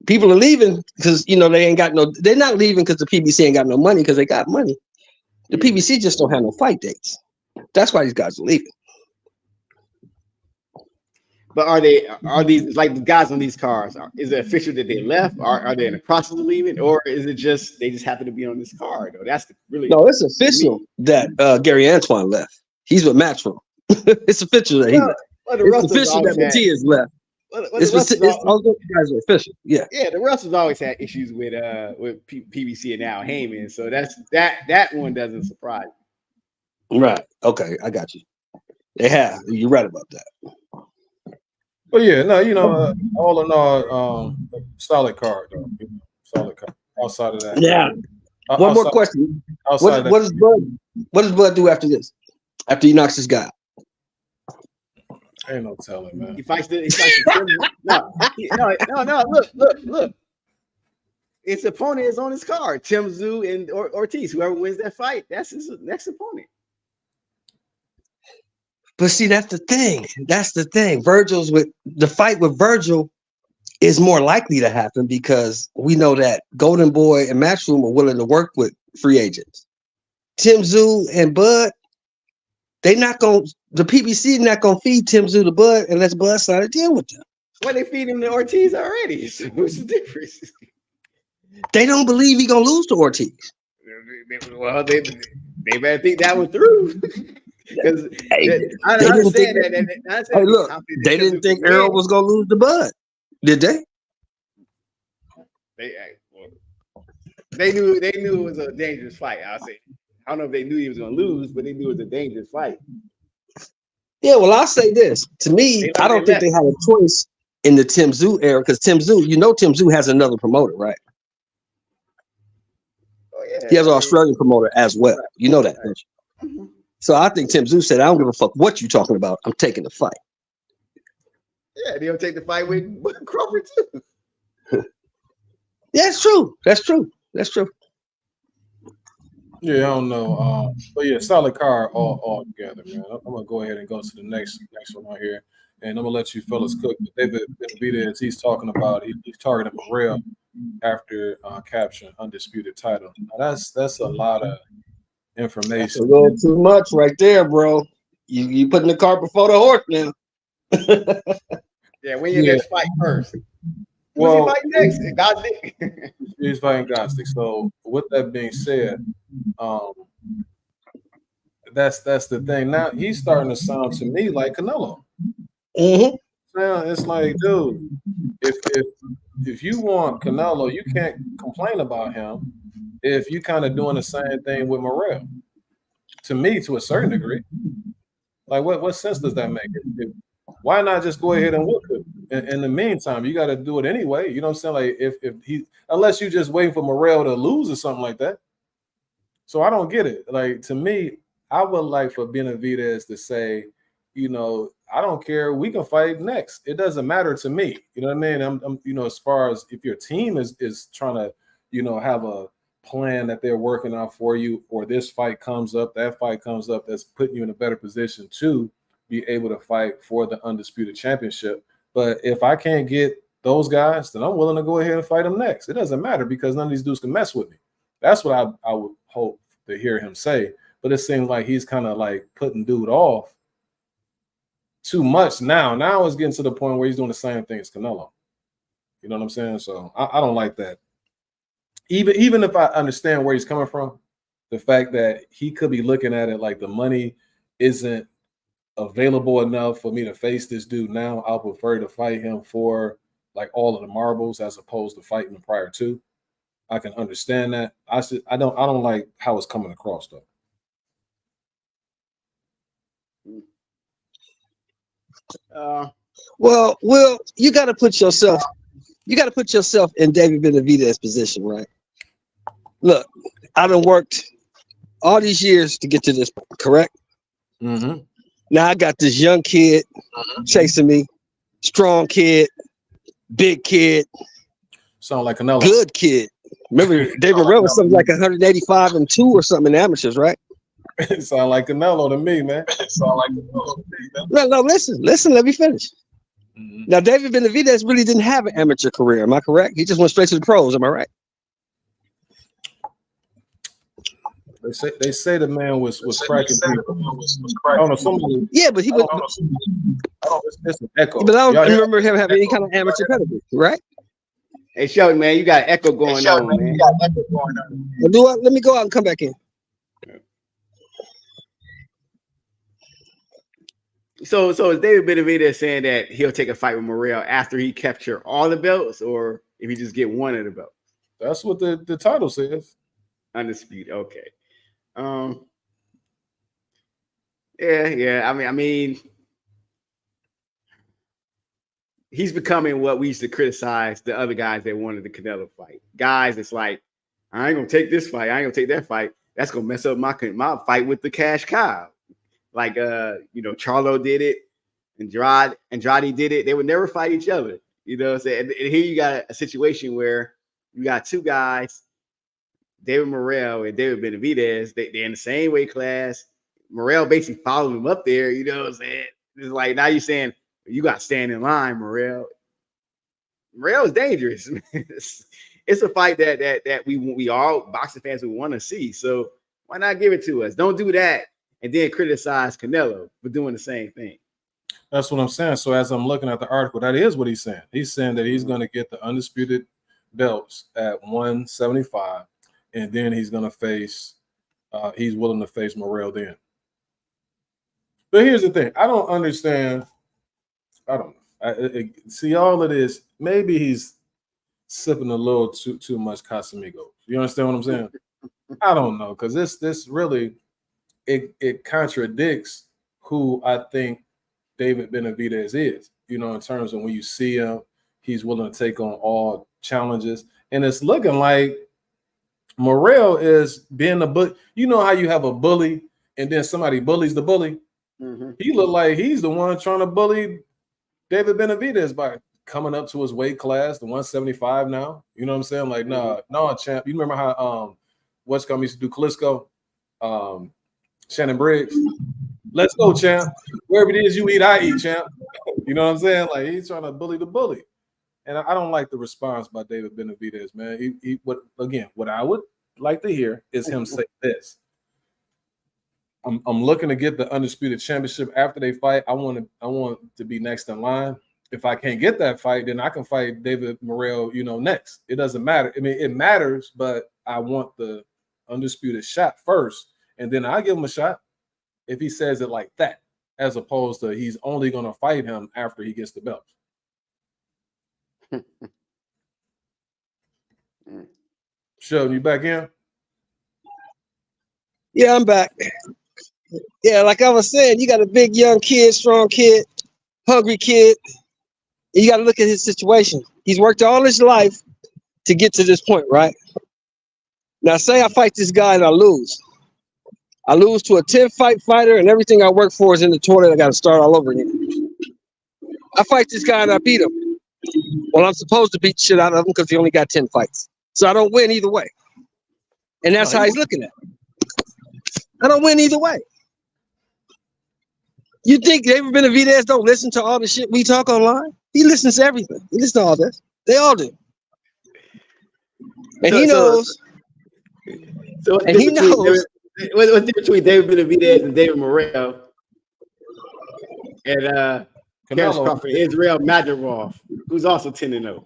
People are leaving because they ain't got no. They're not leaving because the PBC ain't got no money because they got money. The PBC just don't have no fight dates. That's why these guys are leaving. But are these like the guys on these cars? Is it official that they left? Are they in the process of leaving, or is it just they just happen to be on this card? Though that's really no. It's official that Gary Antoine left. He's with Matchroom. It's official that he left. It's official that Matias left. All those guys are official. Yeah. Yeah, the Russells always had issues with PBC and Al Heyman, so that one doesn't surprise me. Right. Okay, I got you. They have. You're right about that. But yeah, no, all in all, solid card though. Solid card. Outside of that. Yeah. One more question. What does Bud do after this? After he knocks this guy out? Ain't no telling, man. He fights the no. Look. His opponent is on his card. Tszyu and Ortiz. Whoever wins that fight, that's his next opponent. But see, that's the thing. The fight with Vergil is more likely to happen because we know that Golden Boy and Matchroom are willing to work with free agents. Tszyu and Bud, the PBC not gonna feed Tszyu to Bud unless Bud sign a deal with them. Well, they feed him to Ortiz already. So what's the difference? They don't believe he gonna lose to Ortiz. Well, they better think that one through. Because I understand that. Hey, look, they didn't think Errol was gonna lose to Bud, did they? They knew it was a dangerous fight. I'll say. I don't know if they knew he was gonna lose, but they knew it was a dangerous fight. Yeah, well, I'll say this. To me, I don't think they had a choice in the Tszyu era because Tszyu has another promoter, right? Oh yeah. He has an Australian promoter as well. You know that, don't you? Mm-hmm. So I think Tszyu said, I don't give a fuck what you talking about. I'm taking the fight. Yeah, they'll take the fight with Crawford too. Yeah, it's true. That's true. Yeah, I don't know. But yeah, solid card all together, man. I'm gonna go ahead and go to the next one right here. And I'm gonna let you fellas cook. David Benavidez, he's talking about he's targeting Morrell after capturing undisputed title. Now, that's a lot of information. That's a little too much right there, bro. You putting the cart before the horse now. Yeah, when you next fight first. Well, who's he fighting next? Gosdick. He's fighting Gosdick. So with that being said, that's the thing. Now he's starting to sound to me like Canelo. Mm-hmm. Now it's like, dude, if you want Canelo, you can't complain about him if you kind of doing the same thing with Morrell. To me, to a certain degree. Like what sense does that make? Why not just go ahead and whoop him? In the meantime, you got to do it anyway. You know what I'm saying? Like if he, unless you just waiting for Morrell to lose or something like that. So I don't get it. Like to me, I would like for Benavidez to say, I don't care. We can fight next. It doesn't matter to me. You know what I mean? I'm as far as if your team is trying to, have a plan that they're working out for you, or this fight comes up, that fight comes up, that's putting you in a better position to be able to fight for the undisputed championship. But if I can't get those guys, then I'm willing to go ahead and fight them next. It doesn't matter because none of these dudes can mess with me. That's what I would hope to hear him say. But it seems like he's kind of like putting dude off too much now. Now it's getting to the point where he's doing the same thing as Canelo. You know what I'm saying? So I don't like that. Even if I understand where he's coming from, the fact that he could be looking at it like the money isn't available enough for me to face this dude now, I'll prefer to fight him for like all of the marbles as opposed to fighting him prior to. I can understand that. I don't like how it's coming across though. Well, you got to put yourself in David Benavidez's position, right? Look, I've been worked all these years to get to this point, correct? Mm-hmm. Now I got this young kid chasing me, strong kid, big kid, sound like Canelo, good kid. Remember, David Morrell was something like 185-2 or something in amateurs, right? It sound like Canelo to me, man. No, listen, let me finish. Now, David Benavidez really didn't have an amateur career. Am I correct? He just went straight to the pros. Am I right? They say the man was cracking people. I don't know, somebody. Yeah, but he was. It's an echo. But I don't remember him having any kind of amateur pedigree, right? Hey, Shelby, man, you got echo going on, man. Well, let me go out and come back in. So is David Benavidez saying that he'll take a fight with Morrell after he capture all the belts, or if he just get one of the belts? That's what the title says. Undisputed. Okay. Yeah. I mean, he's becoming what we used to criticize the other guys that wanted the Canelo fight. Guys, it's like, I ain't gonna take this fight. I ain't gonna take that fight. That's gonna mess up my fight with the Cashapp. Like Charlo did it, Andrade did it. They would never fight each other. You know what I'm saying? And here you got a situation where you got two guys, David Morrell and David Benavidez. They're in the same weight class. Morrell basically followed him up there. You know what I'm saying? It's like now you're saying you got to stand in line, Morrell. Morrell is dangerous. It's a fight that we all boxing fans would want to see. So why not give it to us? Don't do that and then criticize Canelo for doing the same thing. That's what I'm saying. So as I'm looking at the article, that is what he's saying. He's saying that he's going to get the undisputed belts at 175, and then he's going to face. He's willing to face Morrell then. But here's the thing: I don't understand. I don't know. See all of this. Maybe he's sipping a little too much Casamigos. You understand what I'm saying? I don't know, because this really it contradicts who I think David Benavidez is. You know, in terms of when you see him, he's willing to take on all challenges, and it's looking like Morrell is being a bully. You know how you have a bully, and then somebody bullies the bully. Mm-hmm. He looked like he's the one trying to bully David Benavidez by coming up to his weight class, the 175 now. You know what I'm saying? Like, no, champ. You remember how what's called used to do Klitschko, Shannon Briggs. Let's go, champ. Wherever it is you eat, I eat, champ. You know what I'm saying? Like, he's trying to bully the bully. And I don't like the response by David Benavidez, man. What I would like to hear is him say this. I'm looking to get the undisputed championship after they fight. I want to be next in line. If I can't get that fight, then I can fight David Morrell, next. It doesn't matter. I mean, it matters, but I want the undisputed shot first, and then I give him a shot if he says it like that, as opposed to he's only going to fight him after he gets the belt. Sheldon, you back in? Yeah, I'm back. Yeah, like I was saying, you got a big, young kid, strong kid, hungry kid. And you got to look at his situation. He's worked all his life to get to this point, right? Now, say I fight this guy and I lose. I lose to a 10-fight fighter, and everything I work for is in the toilet. I got to start all over again. I fight this guy and I beat him. Well, I'm supposed to beat shit out of him because he only got 10 fights. So I don't win either way. And that's how he's looking at it. I don't win either way. You think David Benavidez don't listen to all the shit we talk online? He listens to everything. He listens to all this. They all do. And he knows. What's the difference between David Benavidez and David Morrell and Crawford, Israel Madrimov, who's also 10-0?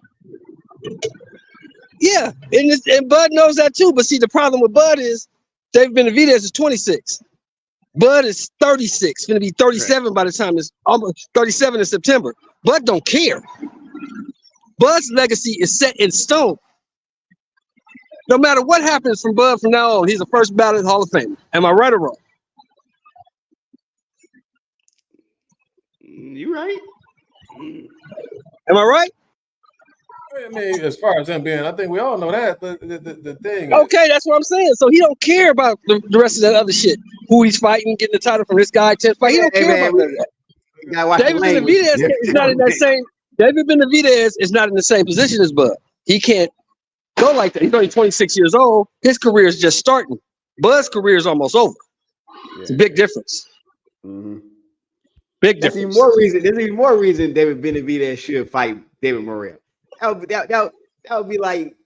Yeah, and Bud knows that too. But see, the problem with Bud is David Benavidez is 26. Bud is 36. Going to be 37 by the time it's almost 37 in September. Bud don't care. Bud's legacy is set in stone. No matter what happens from Bud from now on, he's a first ballot Hall of Famer. Am I right or wrong? You right. Am I right? I mean, as far as him being, I think we all know that. The thing. Okay, that's what I'm saying. So he don't care about the rest of that other shit. Who he's fighting, getting the title from this guy, 10 fight. He don't care about that. David Benavidez is not in that same. David Benavidez is not in the same position as Bud. He can't go like that. He's only 26 years old. His career is just starting. Bud's career is almost over. It's a big difference. Mm-hmm. Big There's difference. even more reason David Benavidez should fight David Morrell. That would be like,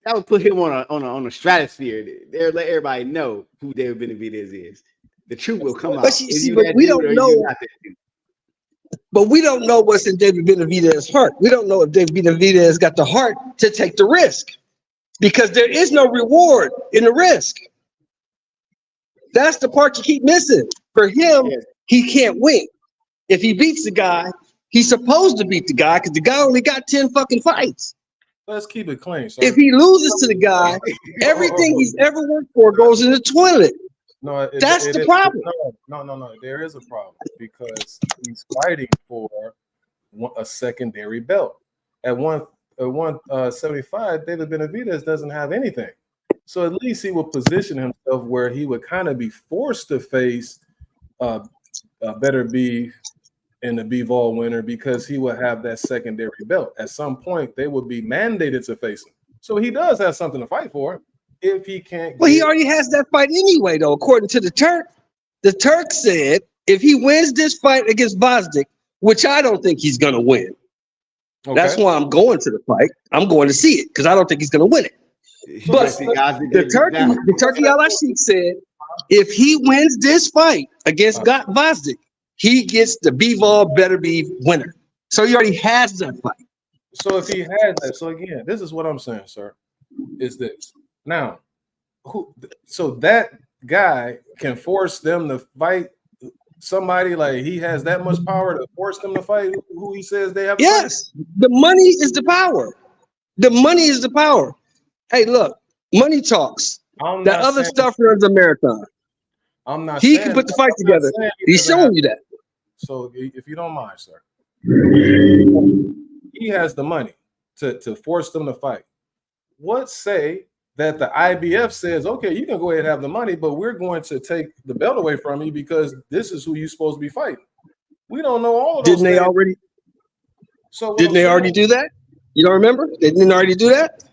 that would put him on a stratosphere. There, let everybody know who David Benavidez is. The truth will come out. But we don't know. But we don't know what's in David Benavidez's heart. We don't know if David Benavidez got the heart to take the risk, because there is no reward in the risk. That's the part you keep missing. For him, he can't win. If he beats the guy, he's supposed to beat the guy, because the guy only got 10 fucking fights. Let's keep it clean, sir. If he loses to the guy, everything he's ever worked for goes in the toilet. No, that's the problem. No. There is a problem, because he's fighting for a secondary belt. At 175, David Benavidez doesn't have anything. So at least he will position himself where he would kind of be forced to face Better Beef and the Bivol winner, because he would have that secondary belt. At some point, they would be mandated to face him. So he does have something to fight for. If he can't, well, he already has that fight anyway, though. According to the Turk said if he wins this fight against Bosdick, which I don't think he's going to win. Okay. That's why I'm going to the fight. I'm going to see it, because I don't think he's going to win it. But the Turkey Al-Ashik said if he wins this fight against Bosdick, he gets the Bivol Better Beef winner. So he already has that fight. So if he has that, so again, this is what I'm saying, sir, is this. Now, so that guy can force them to fight somebody, like he has that much power to force them to fight who he says they have to fight? The money is the power. The money is the power. Hey, look, money talks. That other stuff runs a marathon. I'm not. He can put the fight together. He's showing you that. So if you don't mind, sir, he has the money to force them to fight. What say that the IBF says, okay, you can go ahead and have the money, but we're going to take the belt away from you because this is who you're supposed to be fighting. We don't know all of those. Didn't they already? So didn't they already do that? You don't remember? They didn't already do that?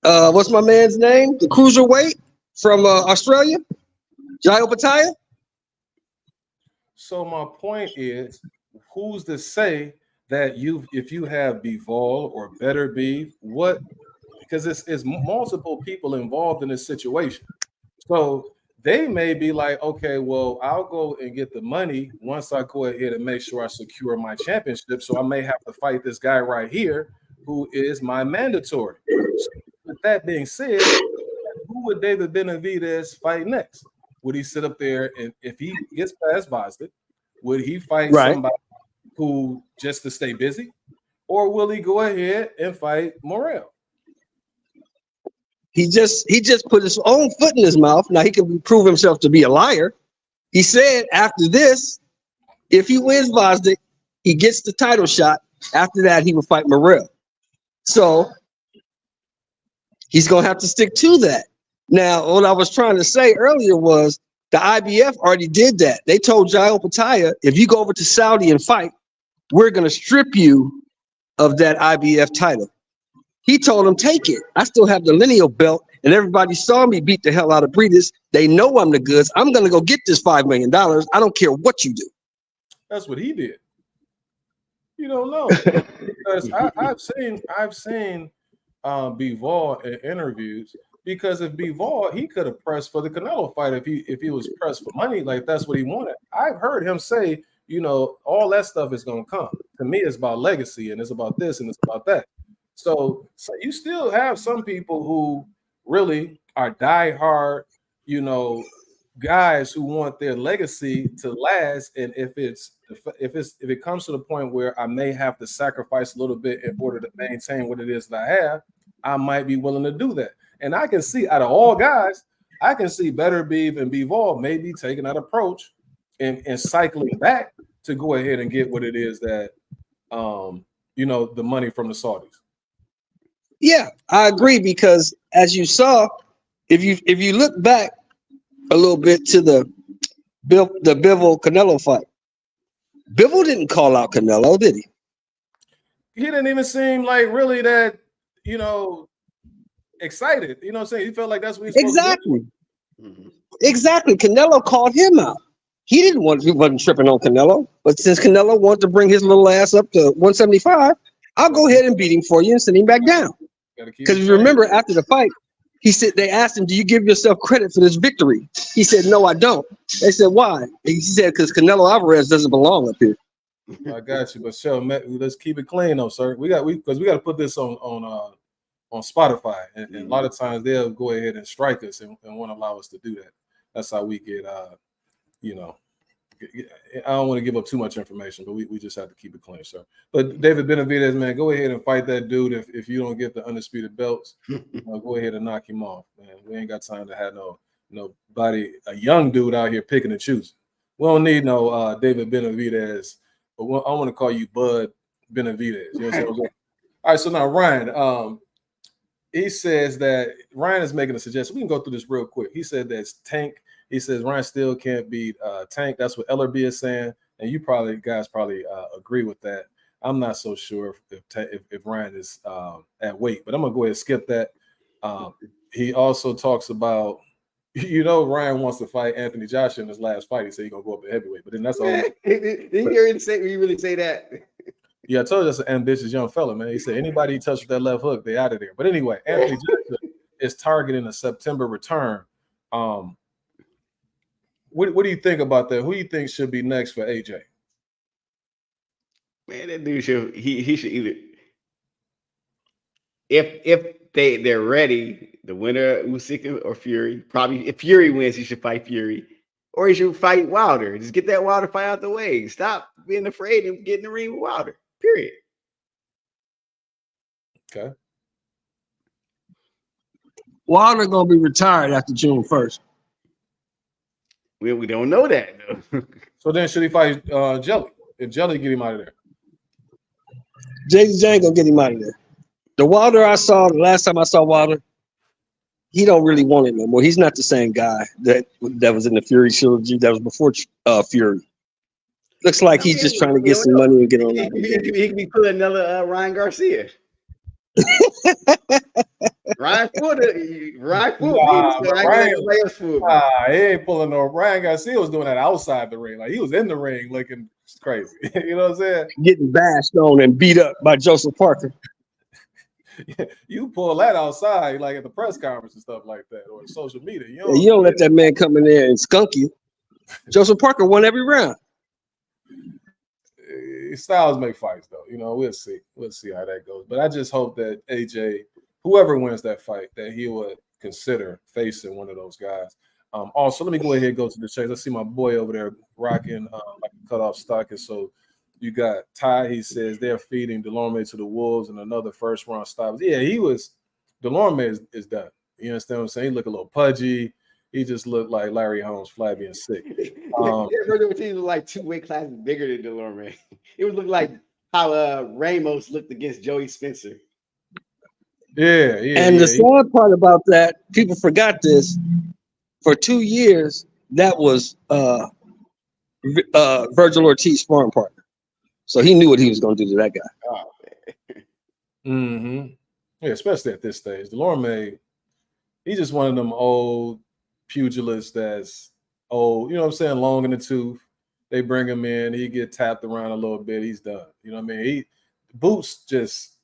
What's my man's name? The cruiserweight from Australia, Jai Opataya. So my point is, who's to say that if you have Bivol or Better Beef, what? Because it's multiple people involved in this situation. So they may be like, okay, well, I'll go and get the money once I go ahead and make sure I secure my championship. So I may have to fight this guy right here who is my mandatory. So with that being said, who would David Benavidez fight next? Would he sit up there, and if he gets past Boston, would he fight somebody who just to stay busy? Or will he go ahead and fight Morrell? He just put his own foot in his mouth. Now he can prove himself to be a liar. He said after this, if he wins Bosdick, he gets the title shot. After that, he will fight Morrell. So he's going to have to stick to that. Now, what I was trying to say earlier was the IBF already did that. They told Jai Opataya, if you go over to Saudi and fight, we're going to strip you of that IBF title. He told him, take it. I still have the lineal belt, and everybody saw me beat the hell out of Breeders. They know I'm the goods. I'm going to go get this $5 million. I don't care what you do. That's what he did. You don't know. Because I've seen Bivol in interviews, because if Bivol, he could have pressed for the Canelo fight if he was pressed for money, like that's what he wanted. I've heard him say, you know, all that stuff is going to come. To me, it's about legacy, and it's about this, and it's about that. So you still have some people who really are diehard, you know, guys who want their legacy to last. And if it comes to the point where I may have to sacrifice a little bit in order to maintain what it is that I have, I might be willing to do that. And I can see out of all guys, I can see Better Beef and Bivol maybe taking that approach and cycling back to go ahead and get what it is that you know, the money from the Saudis. Yeah, I agree, because as you saw, if you look back a little bit to the Bivol Canelo fight, Bivol didn't call out Canelo, did he? He didn't even seem like really that, you know, excited. You know what I'm saying? He felt like that's what he's supposed to do. Mhm. Exactly. Canelo called him out. He wasn't tripping on Canelo, but since Canelo wanted to bring his little ass up to 175, I'll go ahead and beat him for you and send him back down. Gotta keep Because it if you clean. remember after the fight, he said they asked him, "Do you give yourself credit for this victory?" He said, "No, I don't." They said, "Why?" And he said, "Because Canelo Alvarez doesn't belong up here." I got you, but Shell, let's keep it clean though, sir. We got to put this on Spotify, and a lot of times they'll go ahead and strike us and won't allow us to do that. That's how we get, you know. I don't want to give up too much information, but we just have to keep it clean, sir. But David Benavidez, man, go ahead and fight that dude. If you don't get the undisputed belts, go ahead and knock him off, man. We ain't got time to have nobody, a young dude out here picking and choosing. We don't need no David Benavidez, but I want to call you Bud Benavidez. You know what I'm saying? All right, so now Ryan, he says that Ryan is making a suggestion. We can go through this real quick. He said that's Tank. He says Ryan still can't beat Tank. That's what Ellerby is saying, and you guys probably agree with that. I'm not so sure if Ryan is at weight, but I'm gonna go ahead and skip that. He also talks about, Ryan wants to fight Anthony Joshua in his last fight. He said he's gonna go up to heavyweight, but then that's all. Did you hear him say? You really say that? Yeah, I told you that's an ambitious young fella, man. He said anybody he touched with that left hook, they out of there. But anyway, Anthony Joshua is targeting a September return. What do you think about that? Who do you think should be next for AJ? Man, that dude should he should either if they're ready, the winner Usyk or Fury. Probably if Fury wins, he should fight Fury, or he should fight Wilder. Just get that Wilder fight out the way. Stop being afraid and get in the ring with Wilder. Period. Okay. Wilder gonna be retired after June 1st. We don't know that though. So then should he fight Jelly? If Jelly get him out of there. Jason ain't gonna get him out of there. The Wilder I saw, the last time I saw Wilder, he don't really want it no more. He's not the same guy that was in the Fury trilogy that was before Fury. Looks like he's just trying to get some money and get on out of there. He could be pulling another Ryan Garcia. Ryan he ain't pulling no. Ryan Garcia was doing that outside the ring. Like he was in the ring looking crazy. You know what I'm saying? Getting bashed on and beat up by Joseph Parker. You pull that outside, like at the press conference and stuff like that, or social media. You don't let that man come in there and skunk you. Joseph Parker won every round. Styles make fights, though. We'll see. We'll see how that goes. But I just hope that AJ, whoever wins that fight, that he would consider facing one of those guys. Also, let me go ahead and go to the chase. I see my boy over there rocking like a cutoff stock. And so you got Ty. He says they're feeding Delorme to the Wolves and another first round stop. Yeah, Delorme is done. You understand what I'm saying? He looked a little pudgy. He just looked like Larry Holmes, flabby and sick. Vergil Ortiz was like 2 weight classes bigger than Delorme. It would look like how Ramos looked against Joey Spencer. Yeah. And the sad part about that, people forgot this. For 2 years, that was Vergil Ortiz sparring partner. So he knew what he was going to do to that guy. Oh, man. Yeah, especially at this stage. Delorme, he's just one of them old pugilists that's old, long in the tooth. They bring him in, he get tapped around a little bit, he's done. You know what I mean? Boots just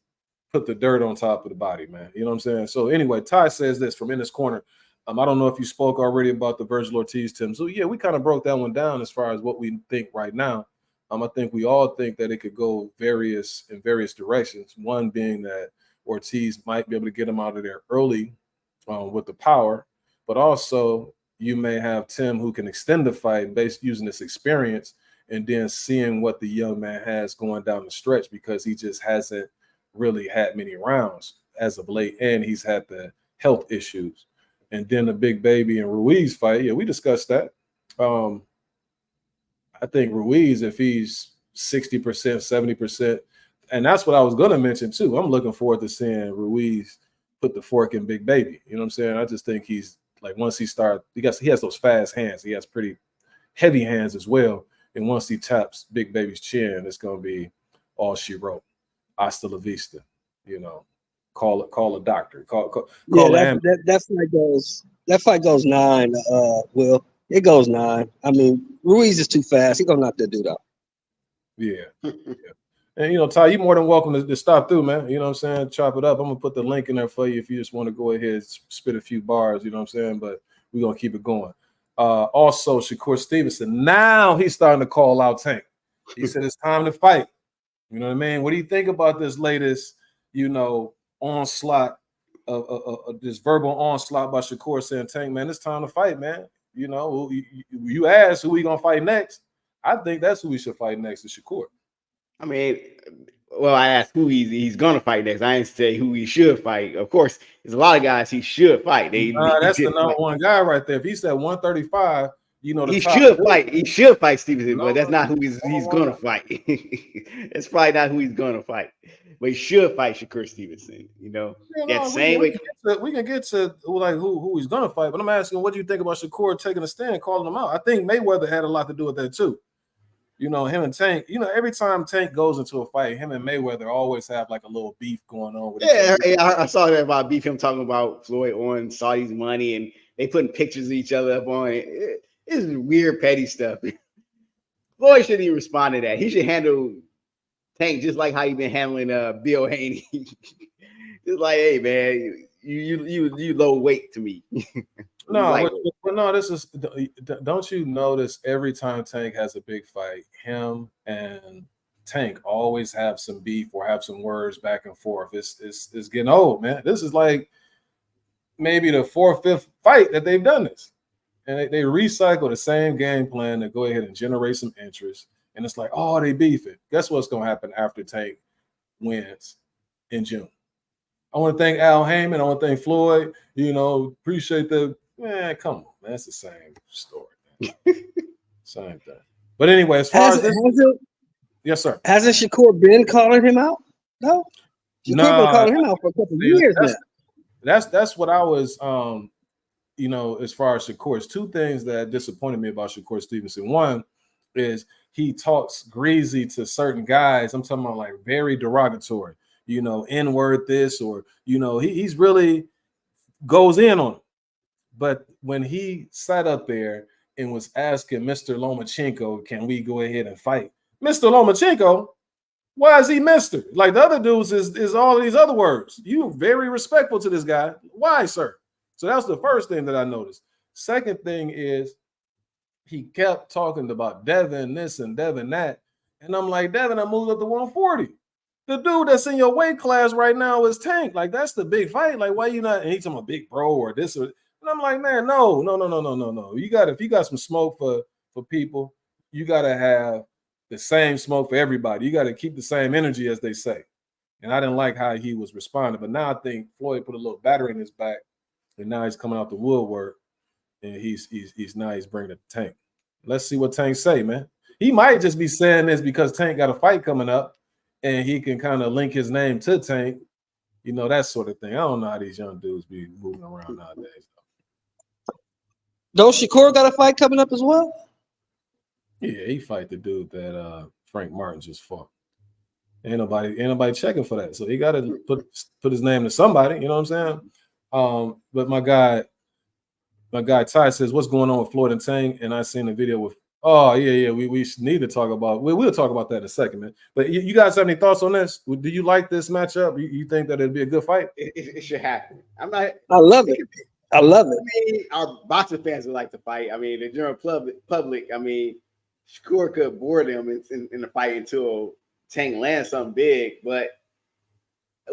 put the dirt on top of the body, man. You know what I'm saying? So anyway, Ty says this from In His Corner. I don't know if you spoke already about the Vergil Ortiz, Tim. So yeah, we kind of broke that one down as far as what we think right now. I think we all think that it could go in various directions. One being that Ortiz might be able to get him out of there early with the power. But also, you may have Tim who can extend the fight based using this experience and then seeing what the young man has going down the stretch because he just hasn't really had many rounds as of late, and he's had the health issues. And then the Big Baby and Ruiz fight, yeah, we discussed that. I think Ruiz, if he's 60%, 70%, and that's what I was going to mention too. I'm looking forward to seeing Ruiz put the fork in Big Baby. You know what I'm saying? I just think he's like once he starts, he has those fast hands. He has pretty heavy hands as well. And once he taps Big Baby's chin, it's going to be all she wrote. Hasta la vista. Call a doctor. Call that's like those That fight goes 9. Will it goes 9? I mean, Ruiz is too fast. He gonna knock that dude out. Yeah. And Ty, you're more than welcome to stop through, man. You know what I'm saying? Chop it up. I'm gonna put the link in there for you if you just want to go ahead and spit a few bars. You know what I'm saying? But we're gonna keep it going. Also, Shakur Stevenson. Now he's starting to call out Tank. He said it's time to fight. You know what I mean? What do you think about this latest, onslaught of this verbal onslaught by Shakur saying, Tank, man, it's time to fight, man. You asked who we gonna fight next. I think that's who we should fight next is Shakur. I mean, well, I asked who he's gonna fight next. I didn't say who he should fight. Of course, there's a lot of guys he should fight. That's the number one guy right there. If he said 135, he should fight. He should fight Stevenson, but that's not who he's gonna fight. That's probably not who he's gonna fight. But he should fight Shakur Stevenson. We can get to like who he's gonna fight. But I'm asking, what do you think about Shakur taking a stand, calling him out? I think Mayweather had a lot to do with that too. Him and Tank, every time Tank goes into a fight, him and Mayweather always have like a little beef going on. I saw that about beef, him talking about Floyd on Saudi's money, and they putting pictures of each other up on it. It's weird, petty stuff. Floyd shouldn't even respond to that. He should handle Tank just like how he been handling Bill Haney. Just like, hey man, you low weight to me. This is. Don't you notice every time Tank has a big fight, him and Tank always have some beef or have some words back and forth. It's getting old, man. This is like maybe the 4th or 5th fight that they've done this, and they recycle the same game plan to go ahead and generate some interest. And it's like, oh, they beefing. Guess what's going to happen after Tank wins in June? I want to thank Al Heyman. I want to thank Floyd. Appreciate the. Man, come on, man. That's the same story. Same thing. But anyway, as far as this, yes, sir. Hasn't Shakur been calling him out? No. Shakur been calling him out for a couple of years now. That's what I was as far as Shakur. It's 2 things that disappointed me about Shakur Stevenson. One is he talks greasy to certain guys. I'm talking about like very derogatory, N-word this, or he's really goes in on him. But when he sat up there and was asking Mr. Lomachenko, can we go ahead and fight? Mr. Lomachenko, why is he Mr.? Like the other dudes is all of these other words. You very respectful to this guy. Why, sir? So that's the first thing that I noticed. Second thing is he kept talking about Devin this and Devin that. And I'm like, Devin, I moved up to 140. The dude that's in your weight class right now is Tank. Like, that's the big fight. Like, why you not? And he's talking about big bro or this or. And I'm like, man, no. If you got some smoke for people, you got to have the same smoke for everybody. You got to keep the same energy, as they say. And I didn't like how he was responding. But now I think Floyd put a little battery in his back, and now he's coming out the woodwork, and he's bringing it to Tank. Let's see what Tank say, man. He might just be saying this because Tank got a fight coming up, and he can kind of link his name to Tank, that sort of thing. I don't know how these young dudes be moving around nowadays. Don't Shakur got a fight coming up as well? Yeah, he fight the dude that Frank Martin just fought. Ain't nobody checking for that. So he got to put his name to somebody. You know what I'm saying? But my guy Ty says, what's going on with Floyd and Tank? And I seen the video with. Oh yeah. We need to talk about. We'll talk about that in a second, man. But you guys have any thoughts on this? Do you like this matchup? You think that it'd be a good fight? It should happen. I love it. I love it. I mean, our boxing fans would like to fight. I mean, the general public. I mean, Shakur could bore them in the fight until Tank lands something big, but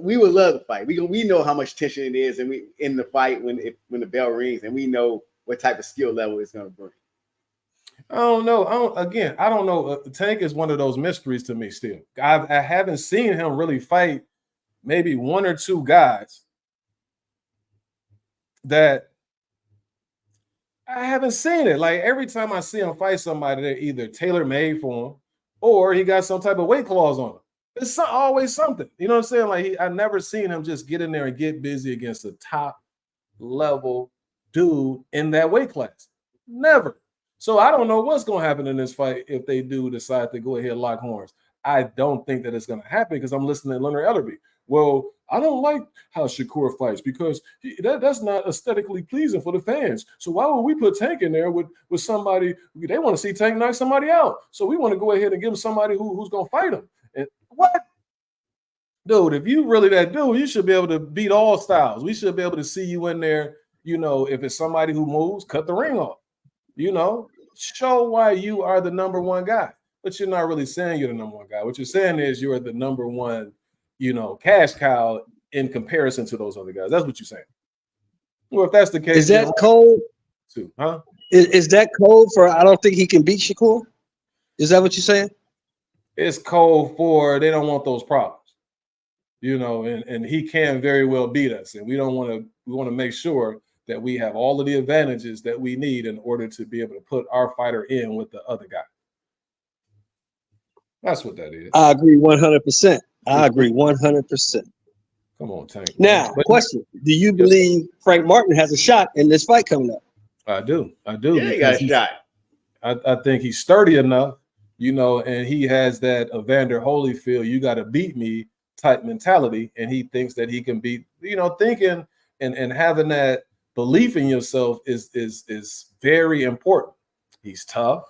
we would love to fight. We know how much tension it is, and we in the fight when the bell rings, and we know what type of skill level it's going to bring. I don't know. I don't know. Tank is one of those mysteries to me still. I haven't seen him really fight maybe 1 or 2 guys that I haven't seen it. Like every time I see him fight somebody, they're either tailor-made for him or he got some type of weight clause on him. It's always something. You know what I'm saying? Like I never seen him just get in there and get busy against a top level dude in that weight class. Never. So I don't know what's going to happen in this fight if they do decide to go ahead and lock horns. I don't think that it's going to happen because I'm listening to Leonard Ellerby. well, I don't like how Shakur fights because that's not aesthetically pleasing for the fans. So why would we put Tank in there with somebody? They want to see Tank knock somebody out. So we want to go ahead and give him somebody who's going to fight him. And what? Dude, if you really that dude, you should be able to beat all styles. We should be able to see you in there, if it's somebody who moves, cut the ring off. Show why you are the number one guy. But you're not really saying you're the number one guy. What you're saying is you're the number one, cash cow in comparison to those other guys. That's what you're saying. Well, if that's the case, is that code? Too, huh? Is that code for I don't think he can beat Shakur? Is that what you're saying? It's code for they don't want those problems, and he can very well beat us, and we want to make sure that we have all of the advantages that we need in order to be able to put our fighter in with the other guy. That's what that is. I agree 100%. I agree 100%. Come on, Tank. Now, question: do you believe Frank Martin has a shot in this fight coming up? I do. Yeah, he got a shot. I think he's sturdy enough, and he has that Evander Holyfield, you got to beat me type mentality, and he thinks that he can beat. Thinking and having that belief in yourself is very important. He's tough.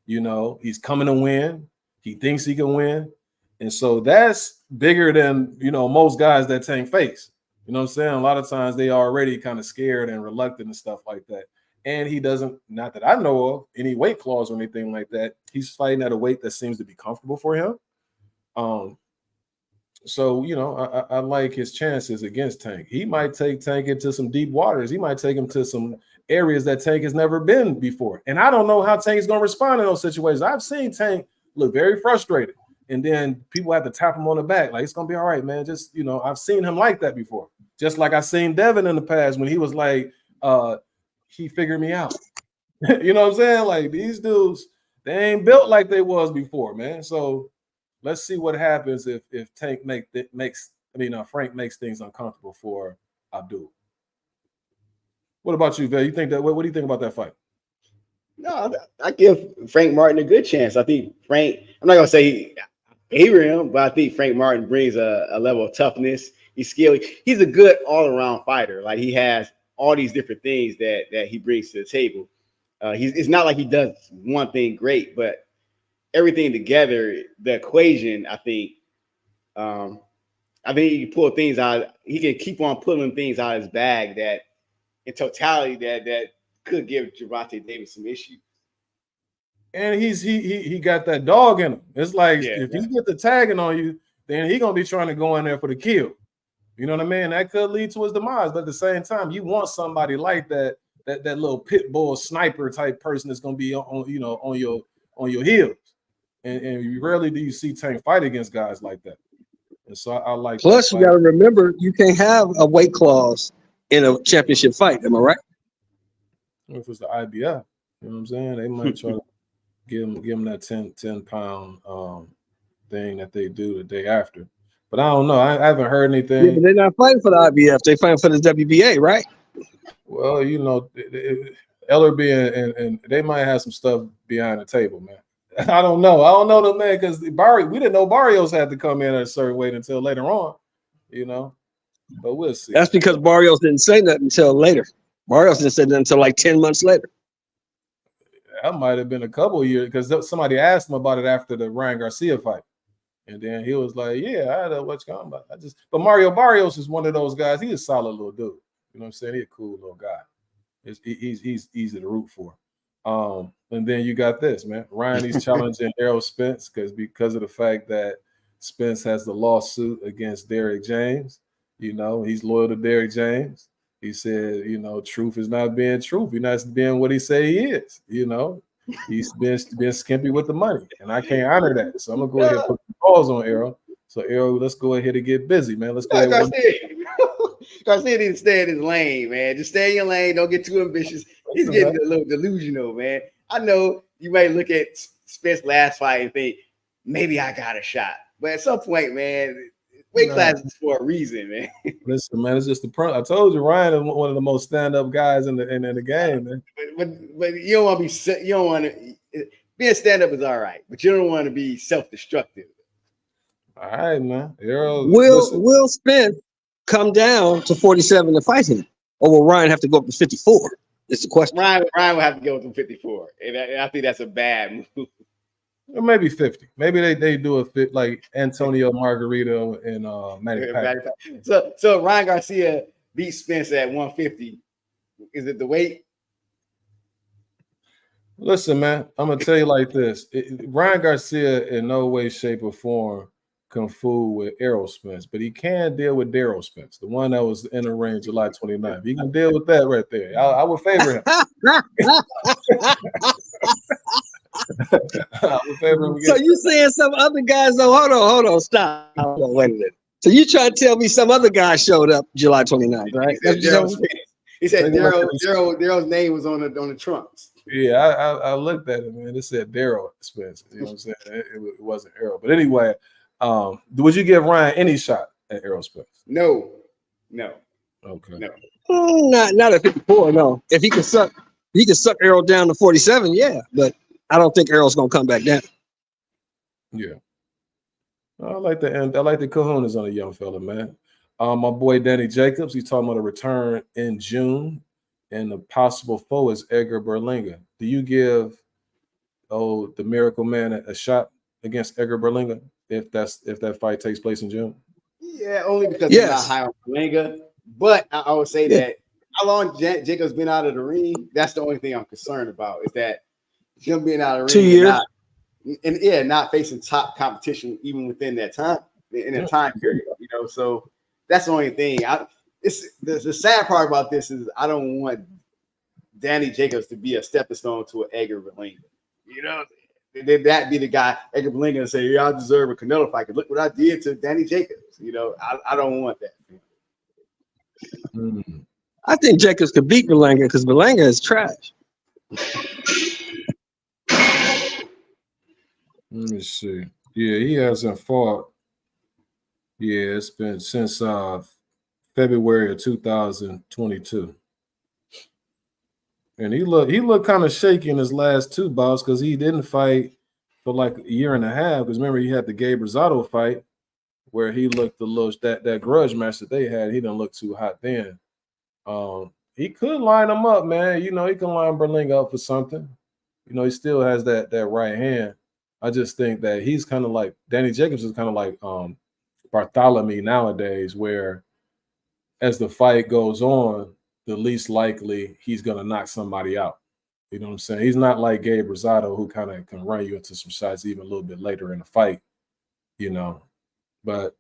He's coming to win. He thinks he can win. And so that's bigger than, most guys that Tank face. You know what I'm saying? A lot of times they are already kind of scared and reluctant and stuff like that. And he doesn't, not that I know of, any weight clause or anything like that. He's fighting at a weight that seems to be comfortable for him. So, I like his chances against Tank. He might take Tank into some deep waters. He might take him to some areas that Tank has never been before. And I don't know how Tank is going to respond in those situations. I've seen Tank look very frustrated. And then people have to tap him on the back. Like, it's going to be all right, man. Just, I've seen him like that before. Just like I seen Devin in the past when he was like, he figured me out. You know what I'm saying? Like, these dudes, they ain't built like they was before, man. So let's see what happens if Tank Frank makes things uncomfortable for Abdul. What about you, Vel? You think that? What do you think about that fight? No, I give Frank Martin a good chance. I think Frank, I'm not going to say favor him, but I think Frank Martin brings a level of toughness. He's skilled. He's a good all-around fighter. Like, he has all these different things that he brings to the table. It's not like he does one thing great, but everything together, the equation, I think he can pull things out. He can keep on pulling things out of his bag that in totality that could give Gervonta Davis some issues. And he got that dog in him. It's like if you get the tagging on you, then he gonna be trying to go in there for the kill. You know what I mean? That could lead to his demise. But at the same time, you want somebody like that little pit bull sniper type person that's gonna be on your heels. And rarely do you see Tank fight against guys like that. And so I like. Plus, you got to remember, you can't have a weight clause in a championship fight. Am I right? If it's the IBF, you know what I'm saying? They might try to give him that 10 pound thing that they do the day after. But I don't know. I haven't heard anything. Yeah, but they're not fighting for the IBF. They're fighting for the WBA, right? Well, Ellerby and they might have some stuff behind the table, man. I don't know the man because we didn't know Barrios had to come in at a certain weight until later on, But we'll see. That's because Barrios didn't say nothing until later. Barrios didn't say nothing until like 10 months later. That might have been a couple of years because somebody asked him about it after the Ryan Garcia fight. And then he was like, yeah, I had a what's going on. But Mario Barrios is one of those guys. He's a solid little dude. You know what I'm saying? He's a cool little guy. He's easy to root for. And then you got this, man. Ryan, he's challenging Errol Spence because of the fact that Spence has the lawsuit against Derrick James. He's loyal to Derrick James. He said, truth is not being truth. He's not being what he say he is. He's been skimpy with the money, and I can't honor that. So I'm gonna go ahead and put the balls on Errol. So Errol, let's go ahead and get busy, man. Let's go ahead. Garcia needs to stay in his lane, man. Just stay in your lane. Don't get too ambitious. He's getting a little delusional, man. I know you might look at Spence's last fight and think, maybe I got a shot. But at some point, man, weight class is for a reason, man. Listen, man, it's just the front. I told you, Ryan is one of the most stand-up guys in the game, man. But you don't want to be. You don't want to. Being stand-up is all right, but you don't want to be self-destructive. All right, man. Errol, listen. Will Spence come down to 47 to fight him, or will Ryan have to go up to 54? It's the question. Ryan will have to go to 54, and I think that's a bad move. Or maybe 50. Maybe they do a fit like Antonio Margarito and Manny Pacquiao. So Ryan Garcia beat Spence at 150. Is it the weight? Listen, man, I'm gonna tell you like this: Ryan Garcia in no way, shape, or form can fool with Errol Spence, but he can deal with Daryl Spence, the one that was in the ring July 29th. He can deal with that right there. I would favor him. So you saying some other guys? No, hold on, stop. Hold on, wait a minute. So you trying to tell me some other guy showed up July 29th, right? He said Daryl's name was on the trunks. Yeah, I looked at it, man. It said Daryl Spence. You know what I'm saying? It wasn't Errol. But anyway, would you give Ryan any shot at Errol Spence? No. Okay. No. Not at 54. No. If he can suck Errol down to 47. Yeah, but I don't think Errol's gonna come back down. Yeah. I like the kahunas on a young fella, man. My boy Danny Jacobs, he's talking about a return in June, and the possible foe is Edgar Berlanga. Do you give the Miracle Man a shot against Edgar Berlanga if that fight takes place in June? Yeah, only because he's not high on Berlanga. But I would say that how long Jacobs been out of the ring, that's the only thing I'm concerned about, is that him being out of the ring 2 years. Not facing top competition even within that time, in a time period, so that's the only thing. The sad part about this is I don't want Danny Jacobs to be a stepping stone to an Edgar Berlanga. Did that be the guy, Edgar Berlanga, and say, yeah, I deserve a Canelo fight, because look what I did to Danny Jacobs. I don't want that. I think Jacobs could beat Berlanga because Berlanga is trash. Let me see. Yeah, he hasn't fought. Yeah, it's been since February of 2022. And he looked kind of shaky in his last two bouts because he didn't fight for like a year and a half. Because remember, he had the Gabe Rosado fight where he looked a little that grudge match that they had. He didn't look too hot then. He could line him up, man. He can line Berlanga up for something. He still has that right hand. I just think that he's kind of like Danny Jacobs is kind of like Bartholomew nowadays, where as the fight goes on, the least likely he's going to knock somebody out. You know what I'm saying? He's not like Gabe Rosado, who kind of can run you into some shots even a little bit later in the fight, But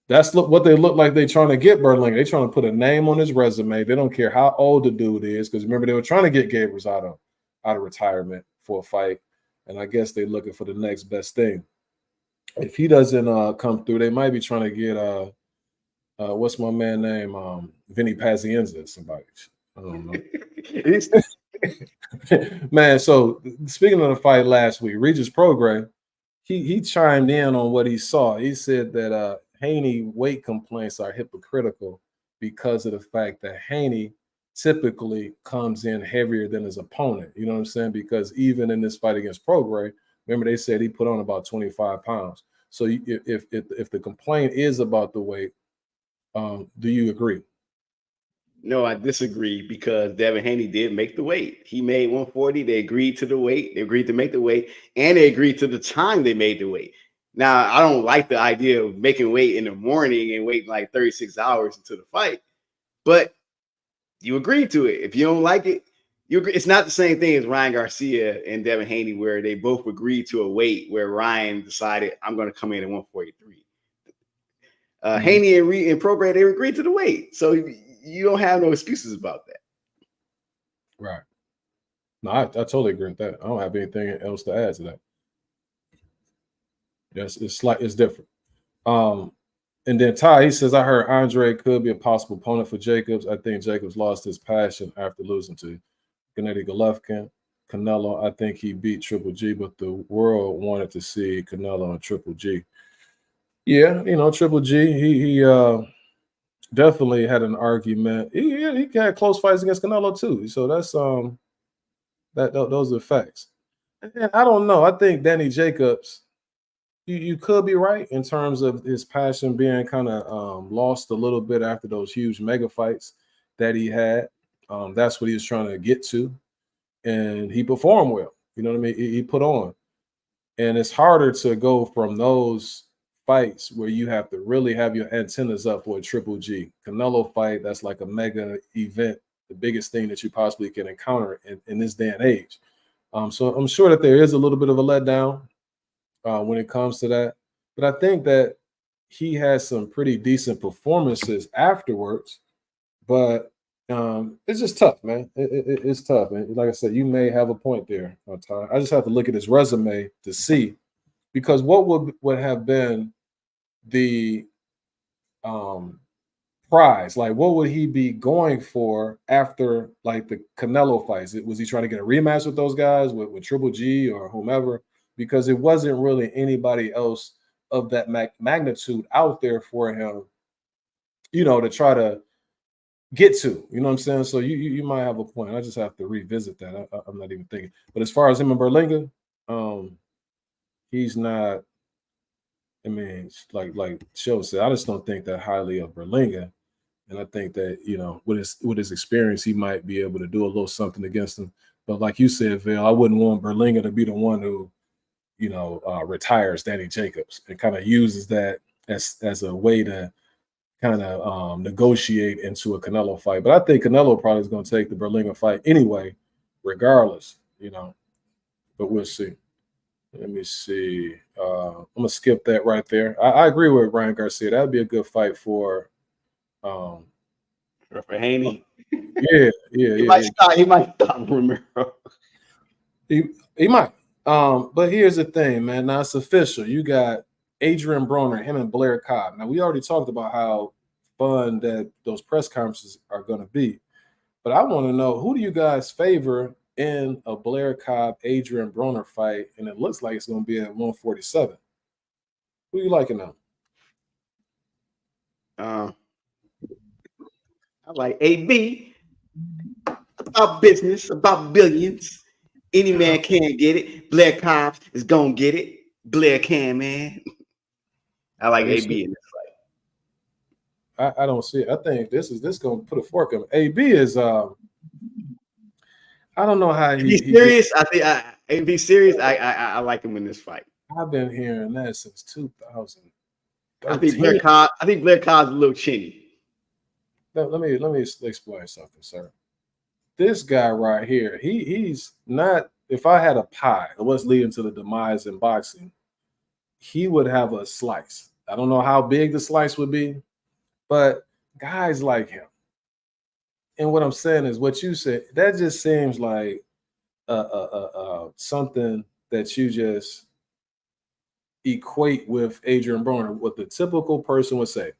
that's what they look like. They're trying to get Berlanga. They're trying to put a name on his resume. They don't care how old the dude is, because remember, they were trying to get Gabe Rosado out of retirement for a fight. And I guess they're looking for the next best thing. If he doesn't come through, they might be trying to get what's my man name? Vinny Pazienza, somebody. I don't know. Man, so speaking of the fight last week, Regis Prograis, he chimed in on what he saw. He said that Haney weight complaints are hypocritical because of the fact that Haney typically comes in heavier than his opponent. You know what I'm saying? Because even in this fight against Prograis, remember they said he put on about 25 pounds. So if the complaint is about the weight, do you agree? No, I disagree, because Devin Haney did make the weight. He made 140. They agreed to the weight. They agreed to make the weight, and they agreed to the time they made the weight. Now, I don't like the idea of making weight in the morning and waiting like 36 hours until the fight, but you agreed to it. If you don't like it, you agree. It's not the same thing as Ryan Garcia and Devin Haney, where they both agreed to a weight where Ryan decided, I'm going to come in at 143. Haney and Prograis, they agreed to the weight. So you don't have no excuses about that. Right. No, I totally agree with that. I don't have anything else to add to that. Yes, it's different. And then Ty, he says, I heard Andre could be a possible opponent for Jacobs. I think Jacobs lost his passion after losing to Gennady Golovkin. Canelo, I think he beat Triple G, but the world wanted to see Canelo and Triple G. Yeah, Triple G, he definitely had an argument. He had close fights against Canelo too. So that's those are facts. And I don't know. I think Danny Jacobs, you could be right in terms of his passion being kind of lost a little bit after those huge mega fights that he had. That's what he was trying to get to, and he performed well. You know what I mean? He put on, and it's harder to go from those fights where you have to really have your antennas up for a Triple G Canelo fight. That's like a mega event, the biggest thing that you possibly can encounter in this day and age. So I'm sure that there is a little bit of a letdown when it comes to that. But I think that he has some pretty decent performances afterwards. But it's just tough, man. It's tough, man. Like I said, you may have a point there, Ty. I just have to look at his resume to see, because what would have been the prize? Like, what would he be going for after like the Canelo fights? Was he trying to get a rematch with those guys, with Triple G or whomever? Because it wasn't really anybody else of that magnitude out there for him, to try to get to. You know what I'm saying? So you might have a point. I just have to revisit that. I'm not even thinking. But as far as him and Berlinga, he's not. I mean, like Show said, I just don't think that highly of Berlinga. And I think that, with his experience, he might be able to do a little something against him. But like you said, Vail, I wouldn't want Berlinga to be the one who, retires Danny Jacobs and kind of uses that as a way to kind of negotiate into a Canelo fight. But I think Canelo probably is going to take the Berlinga fight anyway, regardless, But we'll see. Let me see. I'm going to skip that right there. I agree with Ryan Garcia. That would be a good fight for Haney. Yeah. He might stop Romero. He might. But here's the thing, man. Now it's official. You got Adrian Broner, him and Blair Cobb. Now, we already talked about how fun that those press conferences are going to be. But I want to know, who do you guys favor in a Blair Cobb Adrian Broner fight? And it looks like it's going to be at 147. Who you liking now? I like AB. About business, about billions. Any man can get it. Blair Cobb is gonna get it. Blair can, man. I like AB in this fight. I don't see it. I think this gonna put a fork in him. AB is I don't know how he's serious. AB serious. I like him in this fight. I've been hearing that since 2000. I think Blair Cobb's a little chinny. Let me explain something, sir. This guy right here, he's not. If I had a pie, what's leading to the demise in boxing, he would have a slice. I don't know how big the slice would be, but guys like him. And what I'm saying is, what you said, that just seems like something that you just equate with Adrian Broner. What the typical person would say: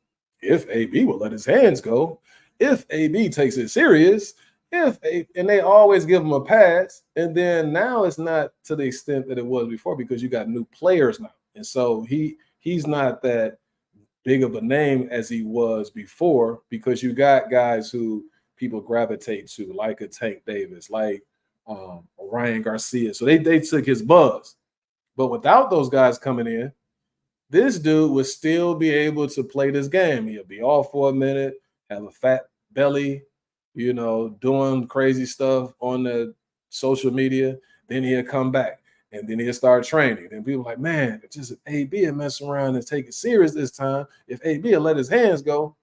if AB will let his hands go, if AB takes it serious. And they always give him a pass, and then now it's not to the extent that it was before, because you got new players now, and so he's not that big of a name as he was before, because you got guys who people gravitate to, like a Tank Davis, like Ryan Garcia. So they took his buzz, but without those guys coming in, this dude would still be able to play this game. He'll be off for a minute, have a fat belly, doing crazy stuff on the social media. Then he'll come back, and then he'll start training. And people are like, man, it's just AB and mess around and take it serious this time. If AB will let his hands go,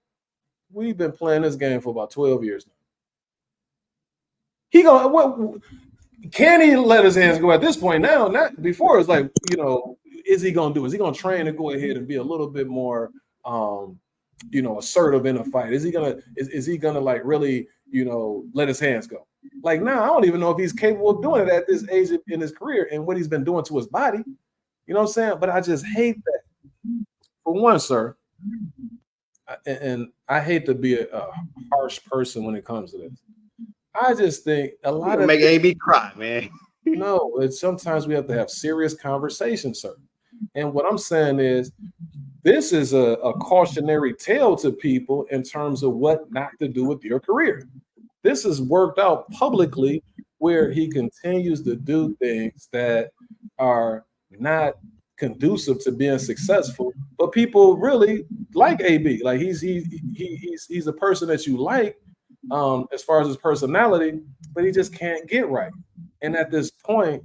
we've been playing this game for about 12 years now. Can he let his hands go at this point now? Not before. It's like, is he gonna do? Is he gonna train to go ahead and be a little bit more assertive in a fight? Is he gonna like really, let his hands go? Like, now, I don't even know if he's capable of doing it at this age in his career and what he's been doing to his body. You know what I'm saying? But I just hate that. For one, sir, and I hate to be a harsh person when it comes to this. I just think a lot of make AB cry, man. No, sometimes we have to have serious conversations, sir. And what I'm saying is, this is a cautionary tale to people in terms of what not to do with your career. This is worked out publicly, where he continues to do things that are not conducive to being successful. But people really like AB. Like he's a person that you like as far as his personality, but he just can't get right. And at this point,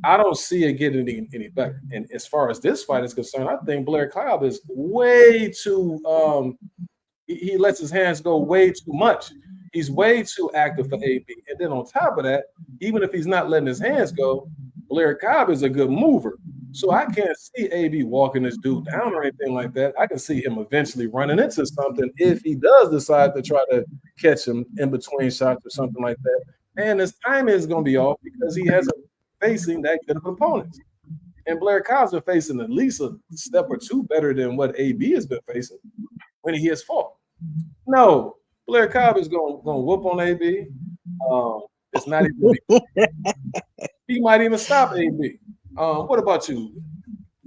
I don't see it getting any better. And as far as this fight is concerned, I think Blair Cobb is way too he lets his hands go way too much. He's way too active for AB. And then on top of that, even if he's not letting his hands go, Blair Cobb is a good mover. So I can't see AB walking this dude down or anything like that. I can see him eventually running into something if he does decide to try to catch him in between shots or something like that. And his timing is going to be off because he hasn't facing that good of opponents. And Blair Cobb's been facing at least a step or two better than what AB has been facing when he has fought. No, Blair Cobb is going to whoop on AB. It's not even. He might even stop AB. What about you,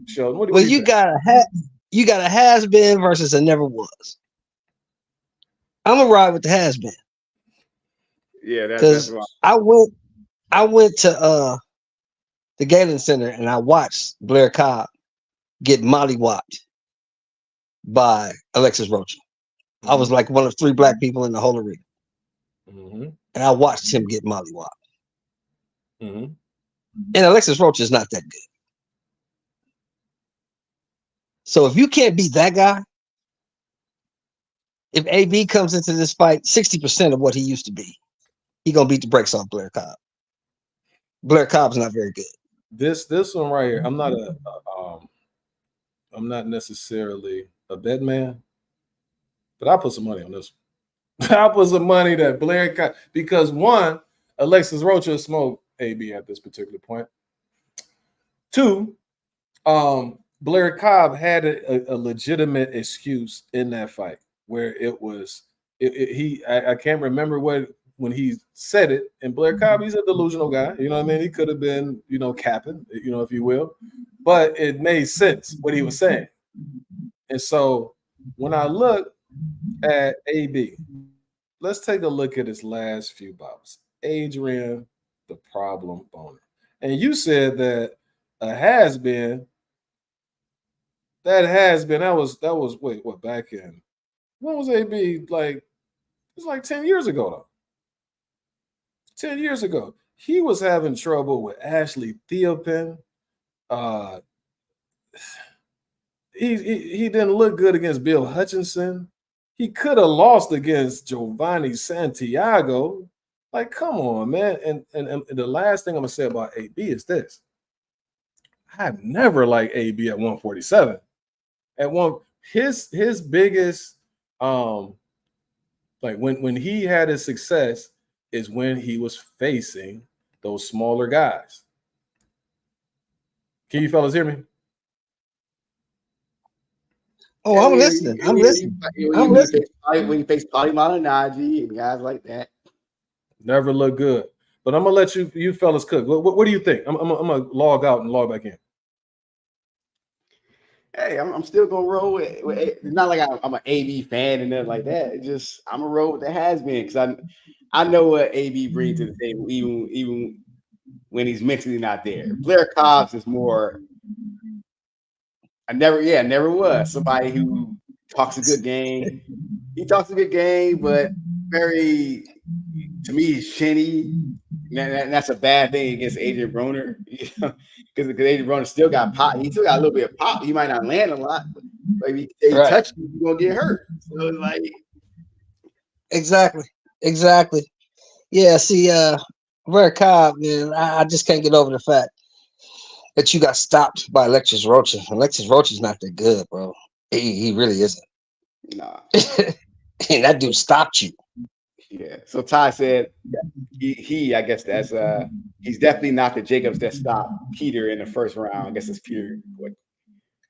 Sheldon? What do you think? You got a has been versus a never was. I'm gonna ride with the has been. Yeah, that's right. I went to the Galen Center and I watched Blair Cobb get mollywopped by Alexis Rocha. I was like one of 3 black people in the whole arena. Mm-hmm. And I watched him get mollywopped. Mm-hmm. And Alexis Rocha is not that good. So if you can't beat that guy, if AB comes into this fight 60% of what he used to be, he's gonna beat the brakes off Blair Cobb. Blair Cobb's not very good. This one right here, I'm not necessarily a bet man, but I'll put some money on this one. I'll put some money that Blair Cobb, because one, Alexis Rocha smoked AB at this particular point. 2, Blair Cobb had a legitimate excuse in that fight where it was I can't remember when he said it. And Blair Cobb, he's a delusional guy. You know what I mean? He could have been, capping, if you will, but it made sense what he was saying. And so when I look at AB, let's take a look at his last few bouts. Adrian, the problem boner. And you said that a has been. That was wait, what, back in, when was AB? Like, it was like 10 years ago though. 10 years ago. He was having trouble with Ashley Theopen. He didn't look good against Bill Hutchinson. He could have lost against Giovanni Santiago. Like, come on, man. And the last thing I'm gonna say about AB is this. I've never liked AB at 147. At his biggest like when he had his success is when he was facing those smaller guys. Can you fellas hear me? Oh, I'm listening. I'm listening. When you face Polly Malignaggi and guys like that. Never look good. But I'm gonna let you fellas cook. What do you think? I'm gonna log out and log back in. Hey, I'm still gonna roll with it's not like I'm an AB fan and nothing like that. It's just I'm gonna roll with the has been because I know what AB brings to the table, even when he's mentally not there. Blair Cobbs is more. I never was somebody who talks a good game. He talks a good game, but very, to me, he's shinny. And that's a bad thing against Adrian Broner, because Adrian Broner still got pop. He still got a little bit of pop. He might not land a lot, but if he touch you, you're gonna get hurt. So it's like exactly. Yeah, see, Blair Cobb, man, I just can't get over the fact that you got stopped by Alexis Rocha. Alexis Rocha's not that good, bro. He really isn't. Nah. And that dude stopped you. Yeah. So Ty said he I guess that's he's definitely not the Jacobs that stopped Peter in the first round. I guess it's Peter.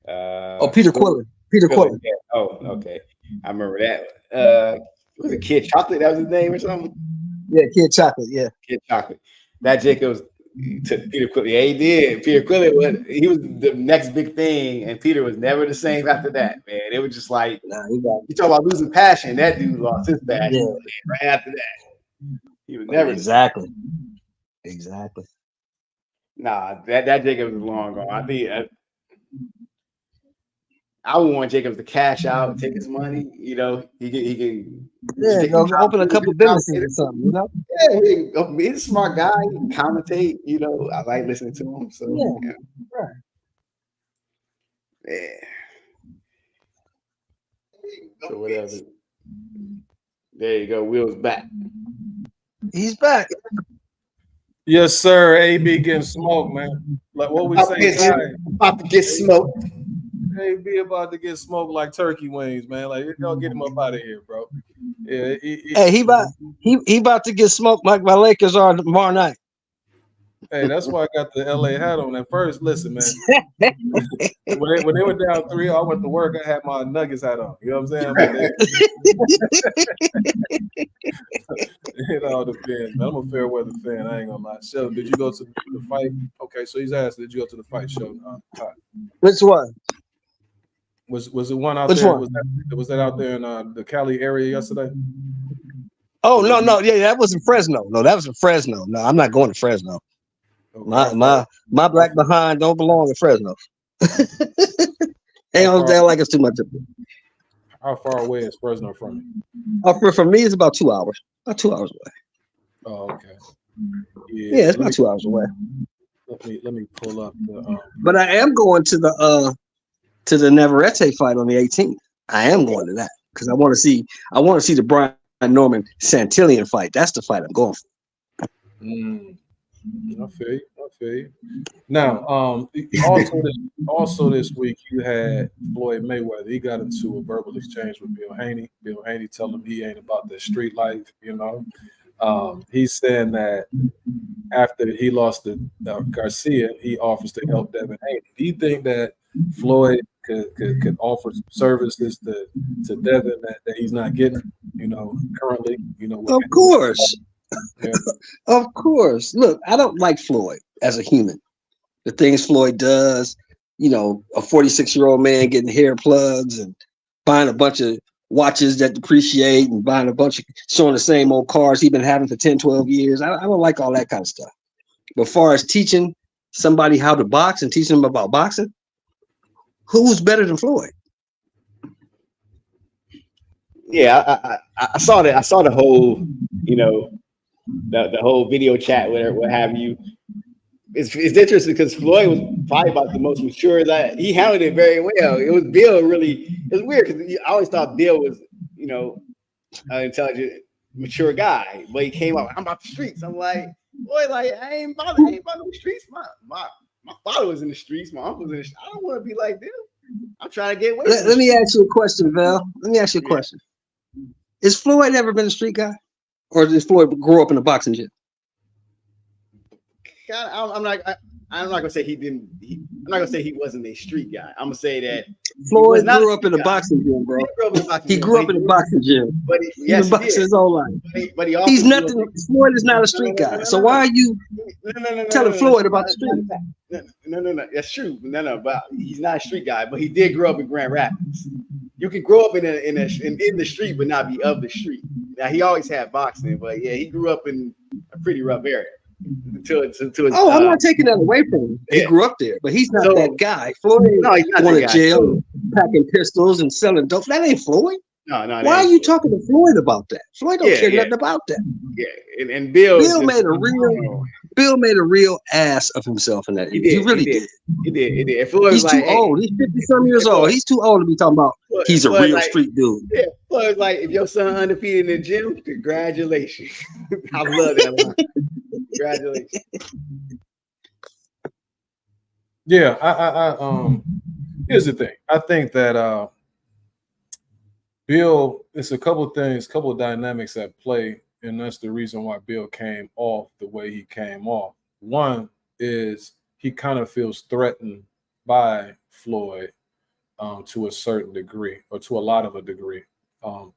Peter Quillen. Peter Quillen. Yeah. Oh, okay. I remember that. Was it Kid Chocolate? That was his name or something? Yeah, Kid Chocolate. Yeah. Kid Chocolate. That Jacobs took Peter Quillen. Yeah, he did. Peter Quillen he was the next big thing, and Peter was never the same after that, man. It was just like you talk about losing passion. That dude lost his passion right after that. He was never exactly. Nah, that Jacobs is long gone. I think I would want Jacobs to cash out, take his money. You know, he can Go open a couple businesses or something. You know. Yeah, he's a smart guy. He can commentate. You know, I like listening to him. So Yeah. Right. yeah. So whatever. There you go. Will's back. He's back. Yes, sir. AB getting smoked, man. Like what we say, about to get smoked. AB about to get smoked like turkey wings, man. Like y'all get him up out of here, bro. Yeah. He about to get smoked like my Lakers are tomorrow night. Hey, that's why I got the LA hat on at first. Listen, man. when they were down 3-0, I went to work. I had my Nuggets hat on. You know what I'm saying? It all depends, man. I'm a fair weather fan. I ain't gonna lie. Sheldon, did you go to the fight? Okay, so he's asked, did you go to the fight, Sheldon? Which one? Was it one out Which there? one? Was that out there in the Cali area yesterday? Oh no, yeah, that was in Fresno. No, that was in Fresno. No, I'm not going to Fresno. Okay, my black behind don't belong in Fresno. They don't like us too much. How far away is Fresno from you? For me, it's about 2 hours. About 2 hours away. Oh, okay. Yeah, it's about 2 hours away. Let me pull up the. But I am going to the Navarrete fight on the 18th. I am going to that because I want to see the Brian Norman Santillan fight. That's the fight I'm going for. I feel you. Now, also this week you had Floyd Mayweather. He got into a verbal exchange with Bill Haney. Bill Haney told him he ain't about the street life. You know, he's saying that after he lost to Garcia, he offers to help Devin Haney. Do you think that Floyd could offer services to Devin that he's not getting? You know, currently. You know, of course. Yeah. Of course. Look, I don't like Floyd as a human. The things Floyd does, you know, a 46-year-old man getting hair plugs and buying a bunch of watches that depreciate and buying a bunch of showing the same old cars he's been having for 10, 12 years. I don't like all that kind of stuff. But as far as teaching somebody how to box and teaching them about boxing, who's better than Floyd? Yeah, I saw that. I saw the whole, you know, the whole video chat, whatever, what have you. It's interesting because Floyd was probably about the most mature. That he handled it very well. It was Bill really. It was weird because I always thought Bill was, you know, an intelligent, mature guy. But he came out, I'm about the streets. I'm like, boy, like I ain't about the streets. My father was in the streets. My uncle was in the streets. I don't want to be like them. I'm trying to get away. Let me ask you a question, Val. Let me ask you a question. Is Floyd ever been a street guy? Or did Floyd grow up in a boxing gym? I'm not gonna say he didn't. I'm not gonna say he wasn't a street guy. I'm gonna say that Floyd grew up in a boxing gym, bro. He grew up in a boxing gym. But he's been boxing his whole life. But he also he's nothing. Floyd is not a street guy. So why are you telling Floyd about the street? No. That's true. No. But he's not a street guy. But he did grow up in Grand Rapids. You can grow up in the street, but not be of the street. Now he always had boxing, but yeah, he grew up in a pretty rough area. I'm not taking that away from him. He grew up there, but he's not that guy. Floyd he's not going to jail, packing pistols and selling dope. That ain't Floyd. No. Why are you talking to Floyd about that? Floyd don't care nothing about that. Yeah, and Bill made a real ass of himself in that. He really did. He did. And Floyd he's too old. He's 50-some years old. He's too old to be talking about he's a real street dude. Yeah, Floyd's like, if your son undefeated in the gym, congratulations. I love that line. Congratulations. Yeah, I here's the thing. I think that Bill, it's a couple of dynamics at play, and that's the reason why Bill came off the way he came off. One is he kind of feels threatened by Floyd to a certain degree, or to a lot of a degree.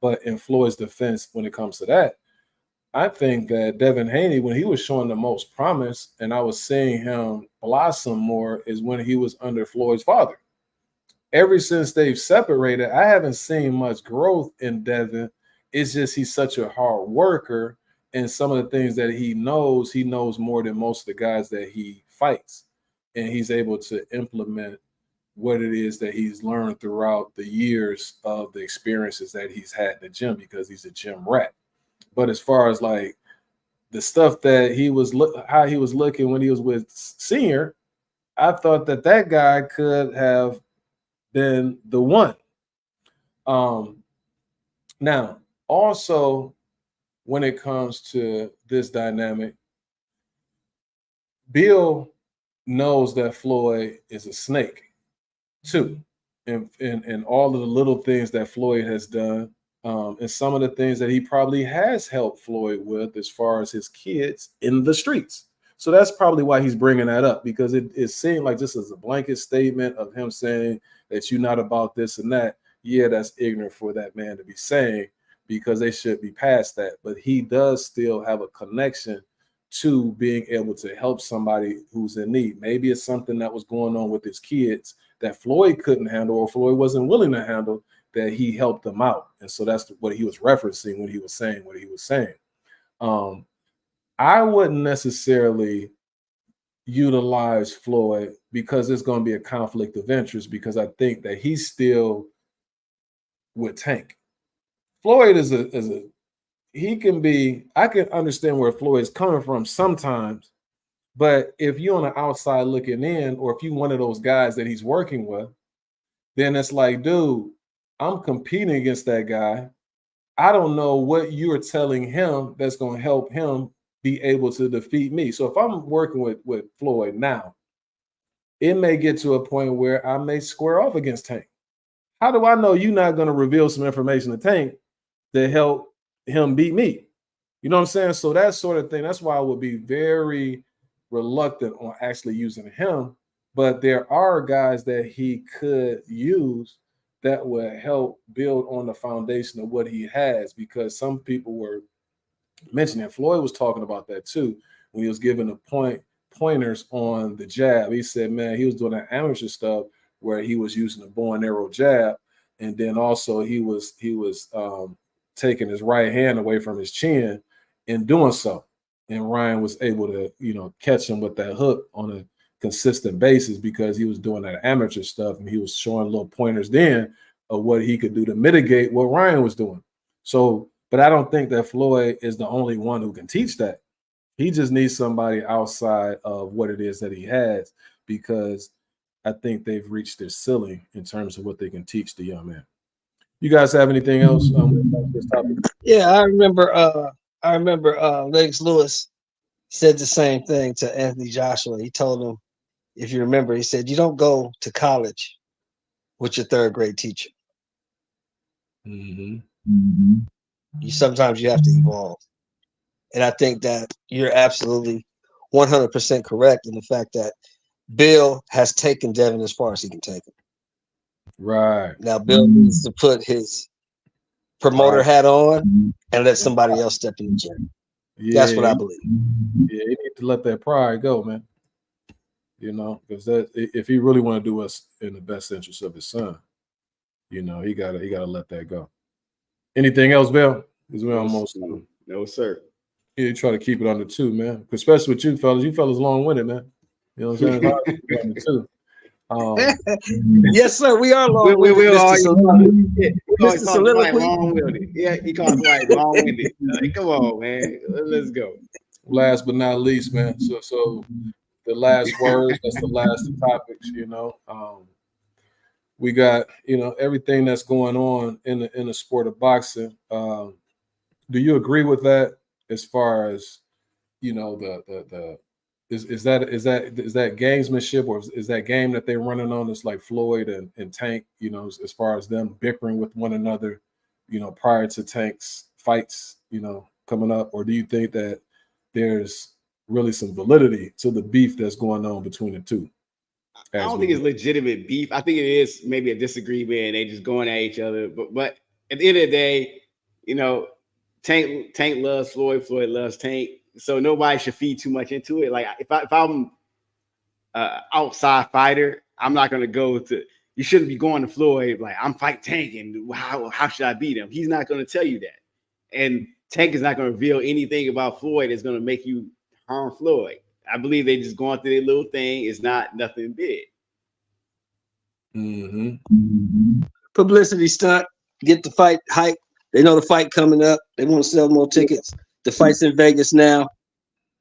But in Floyd's defense, when it comes to that, I think that Devin Haney, when he was showing the most promise and I was seeing him blossom more, is when he was under Floyd's father. Ever since they've separated, I haven't seen much growth in Devin. It's just he's such a hard worker, and some of the things that he knows more than most of the guys that he fights, and he's able to implement what it is that he's learned throughout the years of the experiences that he's had in the gym, because he's a gym rat. But as far as like the stuff that he was how he was looking when he was with Senior, I thought that guy could have been the one. Now, also, when it comes to this dynamic, Bill knows that Floyd is a snake too, and all of the little things that Floyd has done, and some of the things that he probably has helped Floyd with as far as his kids in the streets. So that's probably why he's bringing that up, because it seemed like just as a blanket statement of him saying that you're not about this and that. Yeah, that's ignorant for that man to be saying, because they should be past that. But he does still have a connection to being able to help somebody who's in need. Maybe it's something that was going on with his kids that Floyd couldn't handle, or Floyd wasn't willing to handle, that he helped them out. And so that's what he was referencing when he was saying what he was saying. I wouldn't necessarily utilize Floyd because there's going to be a conflict of interest, because I think that he's still with Tank. Floyd is a he can be, I can understand where Floyd's coming from sometimes, but if you're on the outside looking in, or if you're one of those guys that he's working with, then it's like, dude, I'm competing against that guy. I don't know what you're telling him that's going to help him be able to defeat me. So if I'm working with Floyd now, it may get to a point where I may square off against Tank. How do I know you're not going to reveal some information to Tank to help him beat me? You know what I'm saying? So that sort of thing, that's why I would be very reluctant on actually using him. But there are guys that he could use that would help build on the foundation of what he has, because some people were mentioning, Floyd was talking about that too, when he was giving the pointers on the jab. He said, man, he was doing that amateur stuff where he was using a bow and arrow jab, and then also he was taking his right hand away from his chin in doing so. And Ryan was able to, catch him with that hook on a consistent basis, because he was doing that amateur stuff, and he was showing little pointers then of what he could do to mitigate what Ryan was doing. So, but I don't think that Floyd is the only one who can teach that. He just needs somebody outside of what it is that he has, because I think they've reached their ceiling in terms of what they can teach the young man. You guys have anything else on this topic? Yeah, I remember Lennox Lewis said the same thing to Anthony Joshua. He told him, if you remember, he said, you don't go to college with your third grade teacher. Mm-hmm. Sometimes you have to evolve. And I think that you're absolutely 100% correct in the fact that Bill has taken Devin as far as he can take him. Right. Now, Bill needs to put his promoter hat on and let somebody else step in the gym. Yeah, that's what I believe. Yeah, you need to let that pride go, man. Because that, if he really want to do us in the best interest of his son, he gotta let that go. Anything else, Bill? Because we're almost no, sir. Yeah, you try to keep it under 2, man. Especially with you fellas. You fellas long-winded, man. You know what I'm saying? It's hard to keep it under 2. Yes, sir. We are long-winded. We'll always call it long-winded. Yeah, he calls it long-winded. Come on, man. Let's go. Last but not least, man. So the last words, that's the last topics, we got, everything that's going on in the sport of boxing. Do you agree with that as far as, is that gamesmanship, or is that game that they're running on? It's like Floyd and Tank, as far as them bickering with one another, prior to Tank's fights, coming up? Or do you think that there's really some validity to the beef that's going on between the two? I don't think it's legitimate beef. I think it is maybe a disagreement and they just going at each other. But at the end of the day, Tank loves Floyd. Floyd loves Tank. So nobody should feed too much into it. Like if I'm an outside fighter, I'm not going to go to. You shouldn't be going to Floyd like I'm fighting Tank and how should I beat him? He's not going to tell you that. And Tank is not going to reveal anything about Floyd that's going to make you harm Floyd. I believe they just going through their little thing. It's not nothing big. Publicity stunt. Get the fight hype. They know the fight coming up. They want to sell more tickets. The fight's in Vegas now.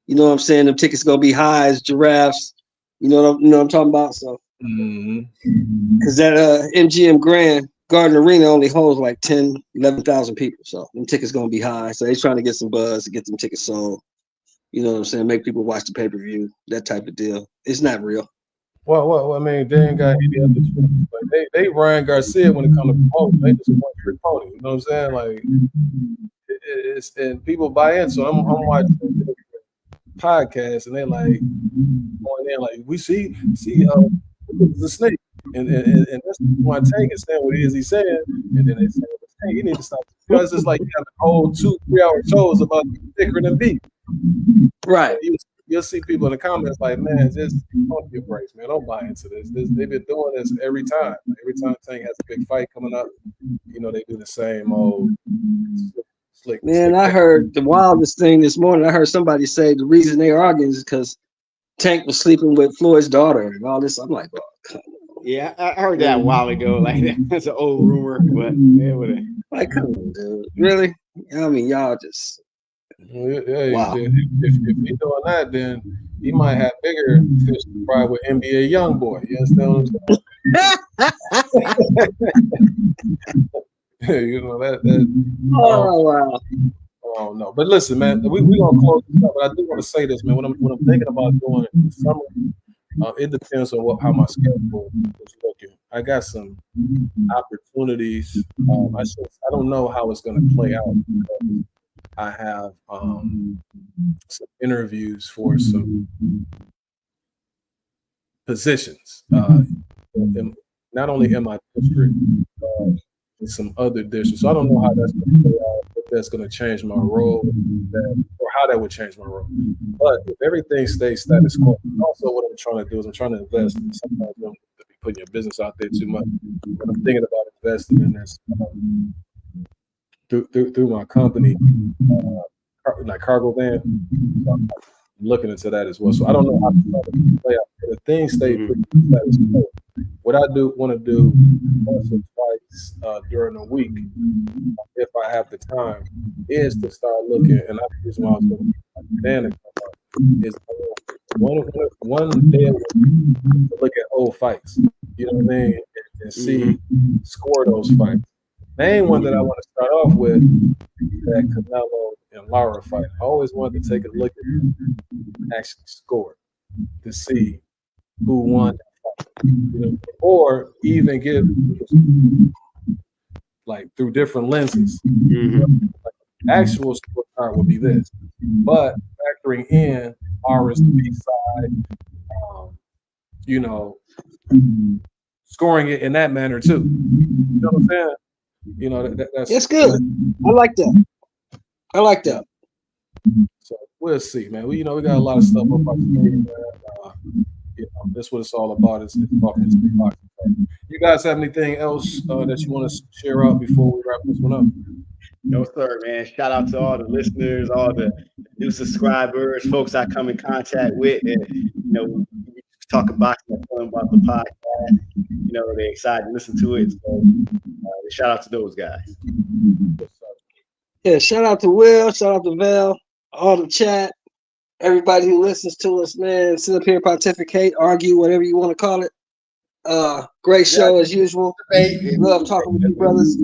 You know what I'm saying? The tickets gonna be high as giraffes. You know what I'm talking about? So, because that MGM Grand Garden Arena only holds like 10, 11,000 people. So them tickets gonna be high. So they're trying to get some buzz to get them tickets sold. You know what I'm saying? Make people watch the pay-per-view. That type of deal. It's not real. Well, I mean, they ain't got any other choice. Like they Ryan Garcia when it comes to promoting. They just want free pony. You know what I'm saying? Like it's and people buy in. So I'm watching podcasts and they like going in like we see the snake and that's why Tank is saying what it is he's saying, and then they say, hey, you need to stop. Because it's like you have a whole 2-3 hour shows about thicker than beef. Right. You'll see people in the comments like, man, just don't give breaks, man. Don't buy into this. They've been doing this every time. Every time Tank has a big fight coming up, you know, they do the same old slick. Man, I heard the wildest thing this morning. I heard somebody say the reason they are arguing is because Tank was sleeping with Floyd's daughter and all this. I'm like, oh, come on. Yeah, I heard that a while ago. Like that's an old rumor, but man, like, come on, dude. Really? I mean, y'all just. Wow. If he's doing that, then he might have bigger fish to fry with NBA YoungBoy. You understand what I'm saying? You know that. Oh wow. Oh no, but listen, man, we gonna close this up. But I do want to say this, man. When I'm thinking about doing it in the summer, it depends on how my schedule is looking. I got some opportunities. I don't know how it's gonna play out. I have some interviews for some positions, not only in my district, in some other districts. So I don't know how that's going to play out, if that's going to change my role, or how that would change my role. But if everything stays status quo, also what I'm trying to do is I'm trying to invest. Sometimes you don't have to be putting your business out there too much, but I'm thinking about investing in this. Through my company, like cargo van, so I'm looking into that as well. So I don't know how to play out. The things stay pretty status quo. What I want to do once or twice during the week, if I have the time, is to start looking. And that's the reason why I was going to is one day a week to look at old fights. You know what I mean? And see, score those fights. Main one that I want to start off with is that Canelo and Lara fight. I always wanted to take a look at it and actually score to see who won that fight. You know, or even give like through different lenses. Like, actual scorecard would be this, but factoring in Lara's B side, you know, scoring it in that manner too. You know what I'm saying? You know, that's it's good. I like that. So we'll see, man. We got a lot of stuff up our screen. You know, that's what it's all about. It's talking to boxing. You guys have anything else that you want to share out before we wrap this one up? No, sir, man. Shout out to all the listeners, all the new subscribers, folks I come in contact with, and talk boxing and fun about the podcast. You know, they're excited to listen to it. So shout out to those guys. Yeah, shout out to Will, shout out to Val, all the chat, everybody who listens to us, man. Sit up here, pontificate, argue, whatever you want to call it. Great show as usual. Love talking with you brothers.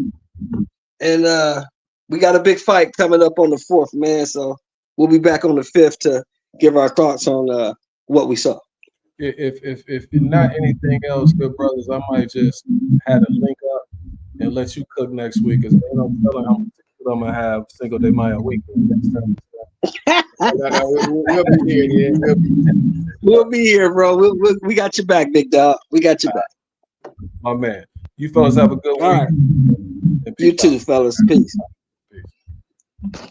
And we got a big fight coming up on the 4th, man. So we'll be back on the 5th to give our thoughts on what we saw. If not anything else, good brothers, I might just have a link up and let you cook next week, because they don't tell them how much I'm gonna have single day Maya week next time. We'll be here, yeah. We'll be here, bro. We got your back, big dog. We got your back. My man. You fellas have a good week. All right. You too, fellas. Peace. Peace.